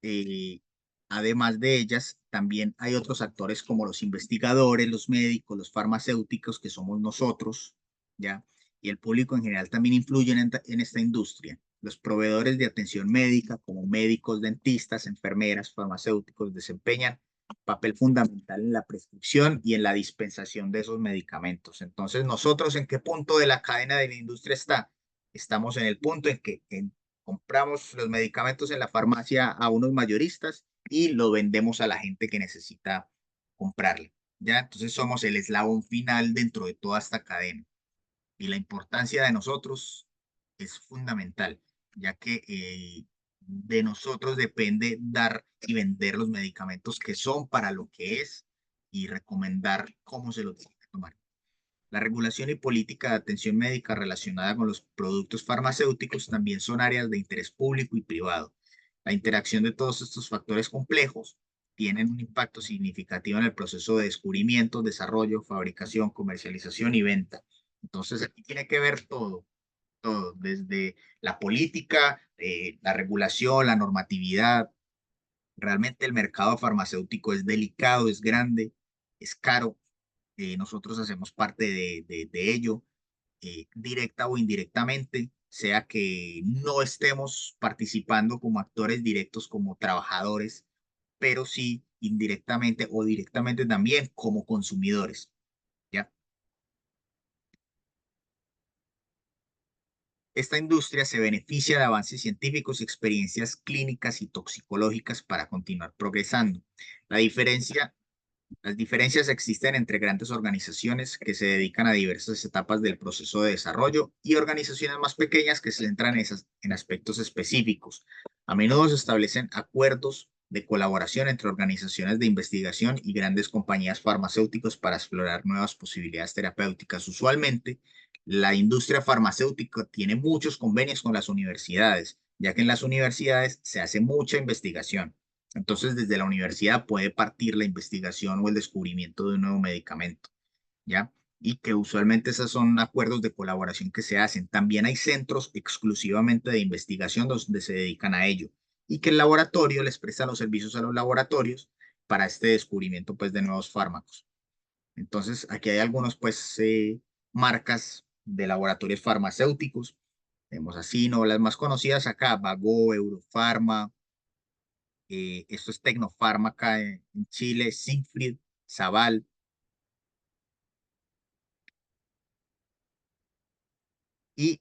eh, además de ellas, también hay otros actores como los investigadores, los médicos, los farmacéuticos, que somos nosotros, ¿ya? Y el público en general también influyen en esta industria. Los proveedores de atención médica, como médicos, dentistas, enfermeras, farmacéuticos, desempeñan papel fundamental en la prescripción y en la dispensación de esos medicamentos. Entonces, ¿nosotros en qué punto de la cadena de la industria está? Estamos en el punto en que compramos los medicamentos en la farmacia a unos mayoristas y lo vendemos a la gente que necesita comprarle. ¿Ya? Entonces somos el eslabón final dentro de toda esta cadena. Y la importancia de nosotros es fundamental, ya que de nosotros depende dar y vender los medicamentos que son para lo que es y recomendar cómo se lo tiene que tomar. La regulación y política de atención médica relacionada con los productos farmacéuticos también son áreas de interés público y privado. La interacción de todos estos factores complejos tienen un impacto significativo en el proceso de descubrimiento, desarrollo, fabricación, comercialización y venta. Entonces, aquí tiene que ver todo, desde la política, la regulación, la normatividad. Realmente el mercado farmacéutico es delicado, es grande, es caro. Nosotros hacemos parte de ello, directa o indirectamente, sea que no estemos participando como actores directos, como trabajadores, pero sí indirectamente o directamente también como consumidores, ¿ya? Esta industria se beneficia de avances científicos, experiencias clínicas y toxicológicas para continuar progresando. La diferencia Las diferencias existen entre grandes organizaciones que se dedican a diversas etapas del proceso de desarrollo y organizaciones más pequeñas que se centran en aspectos específicos. A menudo se establecen acuerdos de colaboración entre organizaciones de investigación y grandes compañías farmacéuticas para explorar nuevas posibilidades terapéuticas. Usualmente, la industria farmacéutica tiene muchos convenios con las universidades, ya que en las universidades se hace mucha investigación. Entonces, desde la universidad puede partir la investigación o el descubrimiento de un nuevo medicamento, ¿ya? Y que usualmente esos son acuerdos de colaboración que se hacen. También hay centros exclusivamente de investigación donde se dedican a ello y que el laboratorio les presta los servicios a los laboratorios para este descubrimiento, pues, de nuevos fármacos. Entonces, aquí hay algunos, pues, marcas de laboratorios farmacéuticos. Tenemos así, ¿no? Las más conocidas acá, Vago, Eurofarma, esto es Tecnofarma acá en Chile, Siegfried, Sabal. Y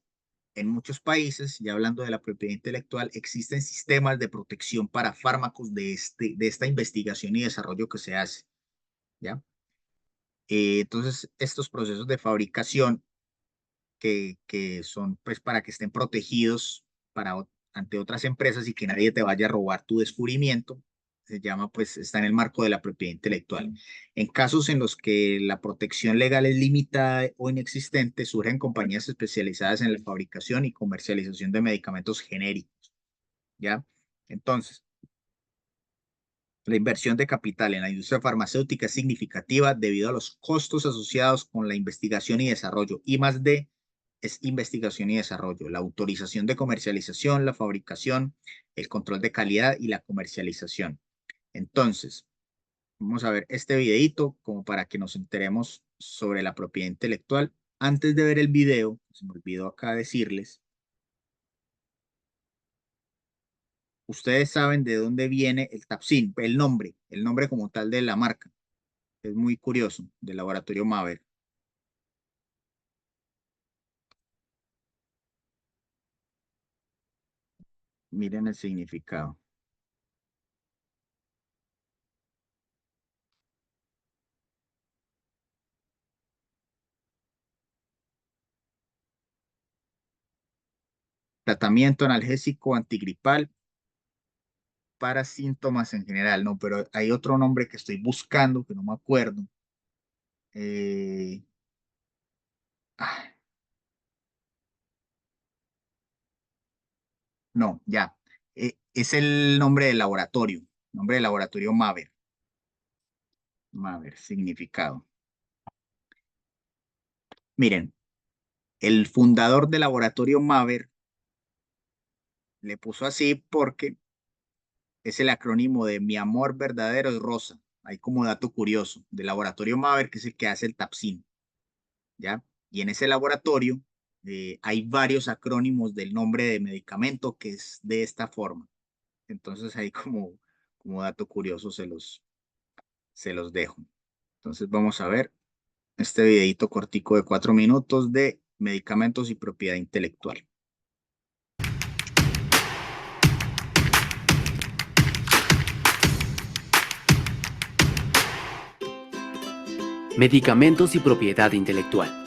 en muchos países, ya hablando de la propiedad intelectual, existen sistemas de protección para fármacos de esta investigación y desarrollo que se hace, ¿ya? Entonces, estos procesos de fabricación que son pues para que estén protegidos ante otras empresas y que nadie te vaya a robar tu descubrimiento, se llama pues está en el marco de la propiedad intelectual. En casos en los que la protección legal es limitada o inexistente, surgen compañías especializadas en la fabricación y comercialización de medicamentos genéricos, ¿ya? Entonces, la inversión de capital en la industria farmacéutica es significativa debido a los costos asociados con la investigación y desarrollo. I+D es investigación y desarrollo, la autorización de comercialización, la fabricación, el control de calidad y la comercialización. Entonces, vamos a ver este videito como para que nos enteremos sobre la propiedad intelectual. Antes de ver el video, se me olvidó acá decirles, ustedes saben de dónde viene el Tapsin, el nombre como tal de la marca. Es muy curioso, del laboratorio Maver. Miren el significado. Tratamiento analgésico antigripal para síntomas en general, ¿no? Pero hay otro nombre que estoy buscando, que no me acuerdo. Eh, ah, no, ya. Es el nombre del laboratorio Maver. Maver, significado. Miren, el fundador del laboratorio Maver le puso así porque es el acrónimo de Mi amor verdadero es rosa. Hay como dato curioso del laboratorio Maver, que es el que hace el Tapsin, ¿ya? Y en ese laboratorio hay varios acrónimos del nombre de medicamento que es de esta forma. Entonces ahí como dato curioso se los dejo. Entonces vamos a ver este videito cortico de 4 minutos de medicamentos y propiedad intelectual. Medicamentos y propiedad intelectual.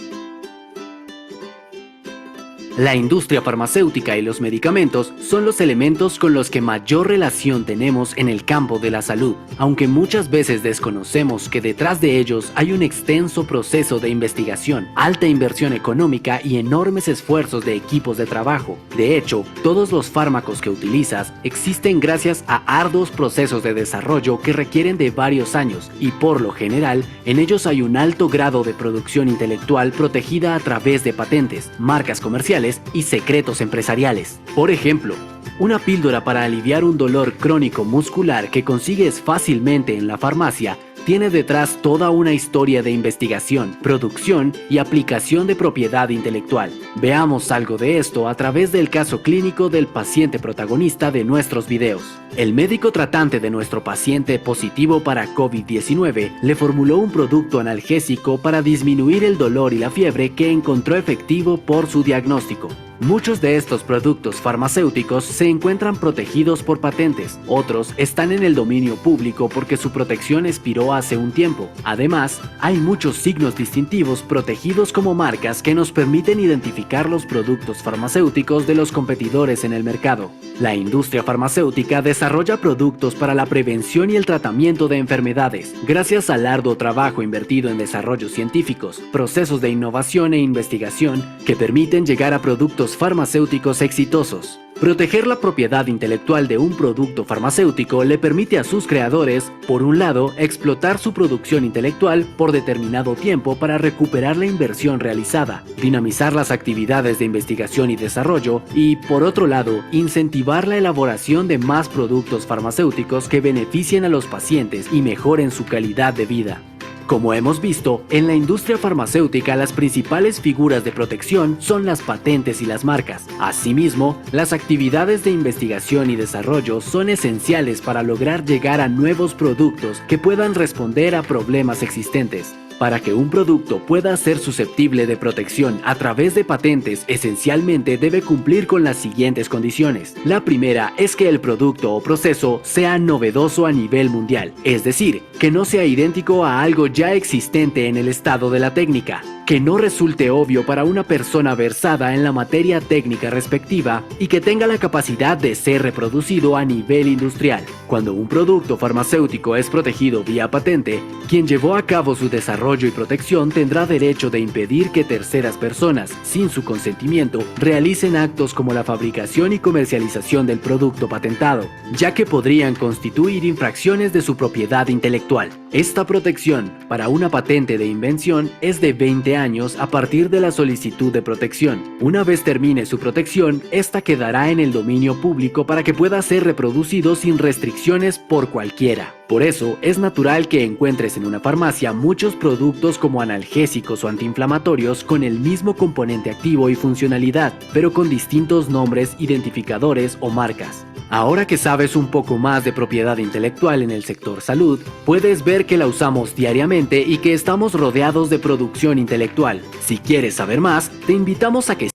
La industria farmacéutica y los medicamentos son los elementos con los que mayor relación tenemos en el campo de la salud, aunque muchas veces desconocemos que detrás de ellos hay un extenso proceso de investigación, alta inversión económica y enormes esfuerzos de equipos de trabajo. De hecho, todos los fármacos que utilizas existen gracias a arduos procesos de desarrollo que requieren de varios años y por lo general, en ellos hay un alto grado de producción intelectual protegida a través de patentes, marcas comerciales y secretos empresariales. Por ejemplo, una píldora para aliviar un dolor crónico muscular que consigues fácilmente en la farmacia tiene detrás toda una historia de investigación, producción y aplicación de propiedad intelectual. Veamos algo de esto a través del caso clínico del paciente protagonista de nuestros videos. El médico tratante de nuestro paciente positivo para COVID-19 le formuló un producto analgésico para disminuir el dolor y la fiebre que encontró efectivo por su diagnóstico. Muchos de estos productos farmacéuticos se encuentran protegidos por patentes, otros están en el dominio público porque su protección expiró hace un tiempo. Además, hay muchos signos distintivos protegidos como marcas que nos permiten identificar los productos farmacéuticos de los competidores en el mercado. La industria farmacéutica desarrolla productos para la prevención y el tratamiento de enfermedades, gracias al arduo trabajo invertido en desarrollos científicos, procesos de innovación e investigación que permiten llegar a productos farmacéuticos exitosos. Proteger la propiedad intelectual de un producto farmacéutico le permite a sus creadores, por un lado, explotar su producción intelectual por determinado tiempo para recuperar la inversión realizada, dinamizar las actividades de investigación y desarrollo y, por otro lado, incentivar la elaboración de más productos farmacéuticos que beneficien a los pacientes y mejoren su calidad de vida. Como hemos visto, en la industria farmacéutica las principales figuras de protección son las patentes y las marcas. Asimismo, las actividades de investigación y desarrollo son esenciales para lograr llegar a nuevos productos que puedan responder a problemas existentes. Para que un producto pueda ser susceptible de protección a través de patentes, esencialmente debe cumplir con las siguientes condiciones. La primera es que el producto o proceso sea novedoso a nivel mundial, es decir, que no sea idéntico a algo ya existente en el estado de la técnica, que no resulte obvio para una persona versada en la materia técnica respectiva y que tenga la capacidad de ser reproducido a nivel industrial. Cuando un producto farmacéutico es protegido vía patente, quien llevó a cabo su desarrollo y protección tendrá derecho de impedir que terceras personas, sin su consentimiento, realicen actos como la fabricación y comercialización del producto patentado, ya que podrían constituir infracciones de su propiedad intelectual. Esta protección para una patente de invención es de 20 años a partir de la solicitud de protección. Una vez termine su protección, esta quedará en el dominio público para que pueda ser reproducido sin restricciones por cualquiera. Por eso, es natural que encuentres en una farmacia muchos productos como analgésicos o antiinflamatorios con el mismo componente activo y funcionalidad, pero con distintos nombres, identificadores o marcas. Ahora que sabes un poco más de propiedad intelectual en el sector salud, puedes ver que la usamos diariamente y que estamos rodeados de producción intelectual. Si quieres saber más, te invitamos a que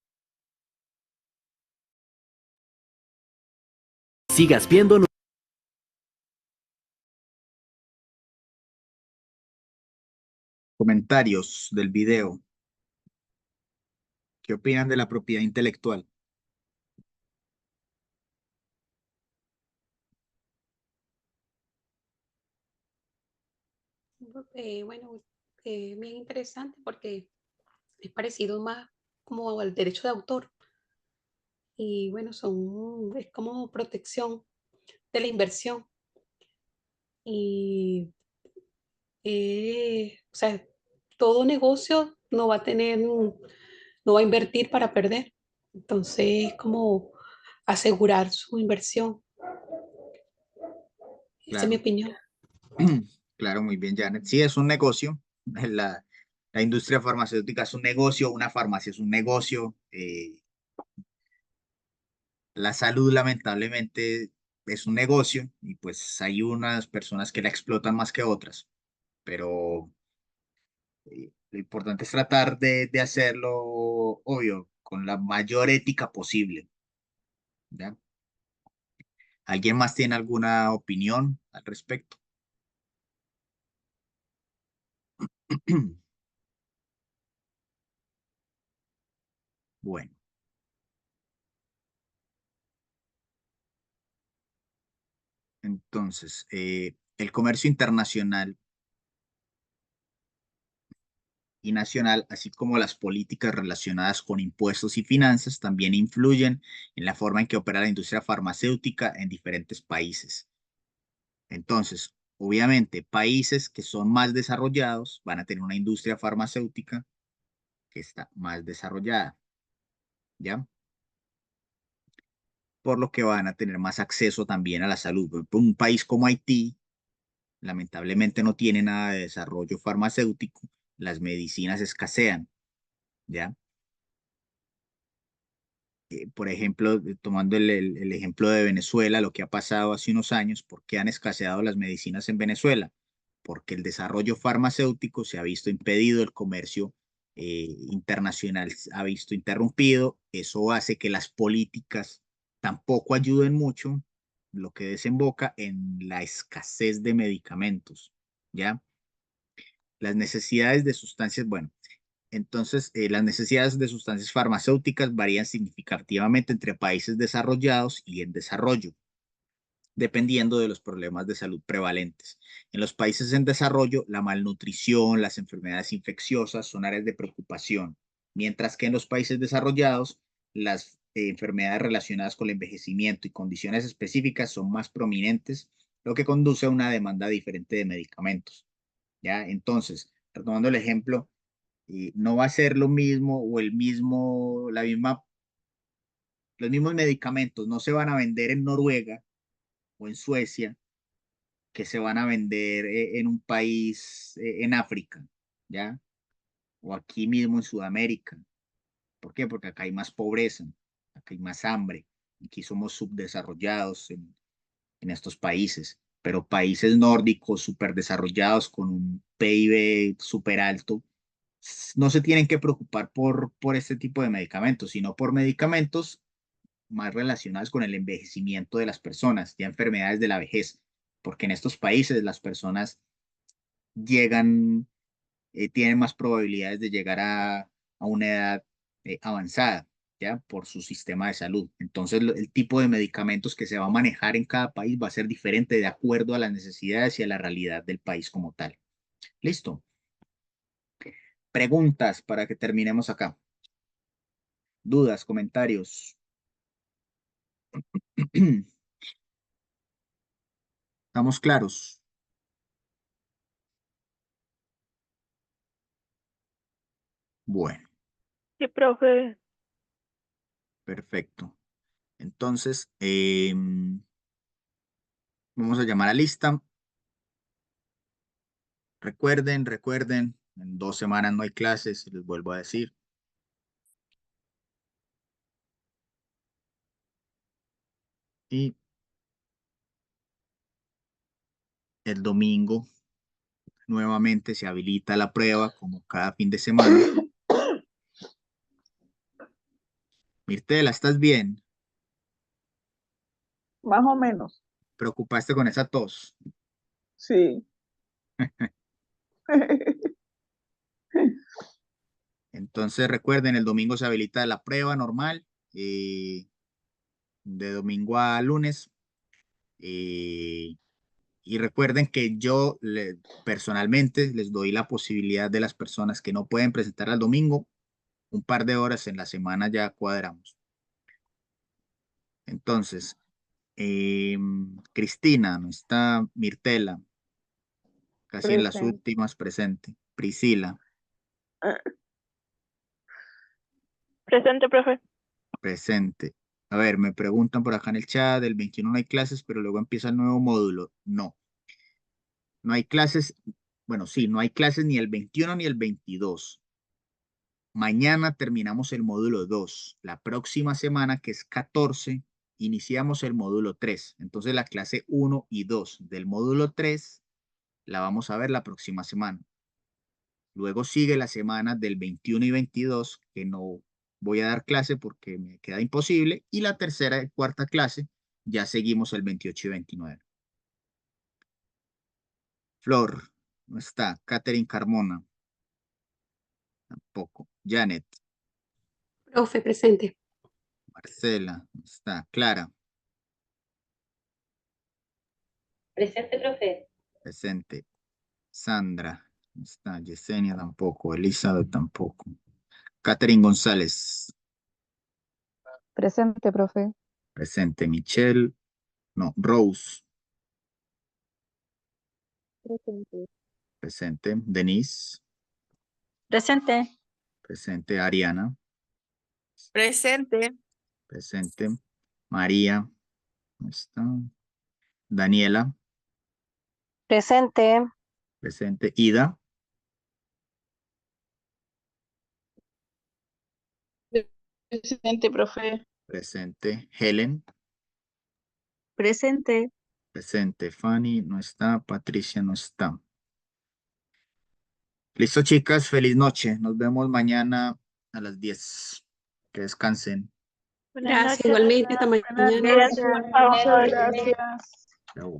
sigas viendo Comentarios del video. ¿Qué opinan de la propiedad intelectual? Bueno, bien interesante porque es parecido más como al derecho de autor y bueno, es como protección de la inversión y o sea, todo negocio no va a tener, no va a invertir para perder. Entonces, es como asegurar su inversión. Esa es mi Claro, opinión. claro, muy bien, Janet. Sí, es un negocio. La, la industria farmacéutica es un negocio, una farmacia es un negocio. La salud, lamentablemente, es un negocio y pues hay unas personas que la explotan más que otras, pero lo importante es tratar de hacerlo, obvio, con la mayor ética posible, ¿ya? ¿Alguien más tiene alguna opinión al respecto? Bueno, entonces, el comercio internacional y nacional, así como las políticas relacionadas con impuestos y finanzas, también influyen en la forma en que opera la industria farmacéutica en diferentes países. Entonces, obviamente, países que son más desarrollados van a tener una industria farmacéutica que está más desarrollada, ¿ya? Por lo que van a tener más acceso también a la salud. Por ejemplo, un país como Haití, lamentablemente no tiene nada de desarrollo farmacéutico, las medicinas escasean, ¿ya? Por ejemplo, tomando el ejemplo de Venezuela, lo que ha pasado hace unos años, ¿por qué han escaseado las medicinas en Venezuela? Porque el desarrollo farmacéutico se ha visto impedido, el comercio internacional se ha visto interrumpido, eso hace que las políticas tampoco ayuden mucho, lo que desemboca en la escasez de medicamentos, ¿ya? Las necesidades de sustancias, bueno, entonces, las necesidades de sustancias farmacéuticas varían significativamente entre países desarrollados y en desarrollo, dependiendo de los problemas de salud prevalentes. En los países en desarrollo, la malnutrición, las enfermedades infecciosas son áreas de preocupación, mientras que en los países desarrollados, las enfermedades relacionadas con el envejecimiento y condiciones específicas son más prominentes, lo que conduce a una demanda diferente de medicamentos. ¿Ya? Entonces, retomando el ejemplo, no va a ser lo mismo o los mismos medicamentos no se van a vender en Noruega o en Suecia que se van a vender en un país en África, ¿ya? O aquí mismo en Sudamérica. ¿Por qué? Porque acá hay más pobreza, acá hay más hambre, aquí somos subdesarrollados en estos países, pero países nórdicos superdesarrollados con un PIB súper alto, no se tienen que preocupar por este tipo de medicamentos, sino por medicamentos más relacionados con el envejecimiento de las personas, ya enfermedades de la vejez, porque en estos países las personas llegan, tienen más probabilidades de llegar a una edad avanzada, ¿ya? Por su sistema de salud. Entonces, el tipo de medicamentos que se va a manejar en cada país va a ser diferente de acuerdo a las necesidades y a la realidad del país como tal. ¿Listo? Preguntas para que terminemos acá. Dudas, comentarios. ¿Estamos claros? Bueno, Sí, profe. perfecto. Entonces, vamos a llamar a lista. Recuerden, en 2 semanas no hay clases, les vuelvo a decir. Y el domingo nuevamente se habilita la prueba como cada fin de semana. Mirtela, ¿estás bien? Más o menos, ¿Preocupaste con esa tos? sí. Entonces recuerden, el domingo se habilita la prueba normal, de domingo a lunes. Y recuerden que yo personalmente les doy la posibilidad de las personas que no pueden presentar al domingo, un par de horas en la semana ya cuadramos. Entonces, Cristina, no está Mirtela, casi en las Presente. últimas presente. Priscila, Presente, profe. presente. A ver, me preguntan por acá en el chat, del 21 no hay clases, pero luego empieza el nuevo módulo. No, no hay clases. Bueno, sí, no hay clases ni el 21 ni el 22. Mañana terminamos el módulo 2. La próxima semana, que es 14, iniciamos el módulo 3. Entonces la clase 1 y 2 del módulo 3 la vamos a ver la próxima semana. Luego sigue la semana del 21 y 22, que no voy a dar clase porque me queda imposible. Y la tercera y cuarta clase, ya seguimos el 28 y 29. Flor, no está. Catherine Carmona, tampoco. Janet, Profe, presente. Marcela, no está. Clara, Presente, profe. presente. Sandra, no está. Yesenia tampoco. Elizabeth tampoco. Catherine González, Presente, profe. presente. Michelle, no. Rose, Presente. presente. Denise, Presente. presente. Ariana, Presente. presente. María, no está. Daniela, Presente. presente. Ida, Presente, profe. presente. Helen, Presente. presente. Fanny, no está. Patricia, no está. Listo, chicas, feliz noche. Nos vemos mañana a las 10. Que descansen. Buenas Gracias, noches. igualmente, hasta Buenas mañana. noches. Cuídate, por favor. Muchas gracias. Chao.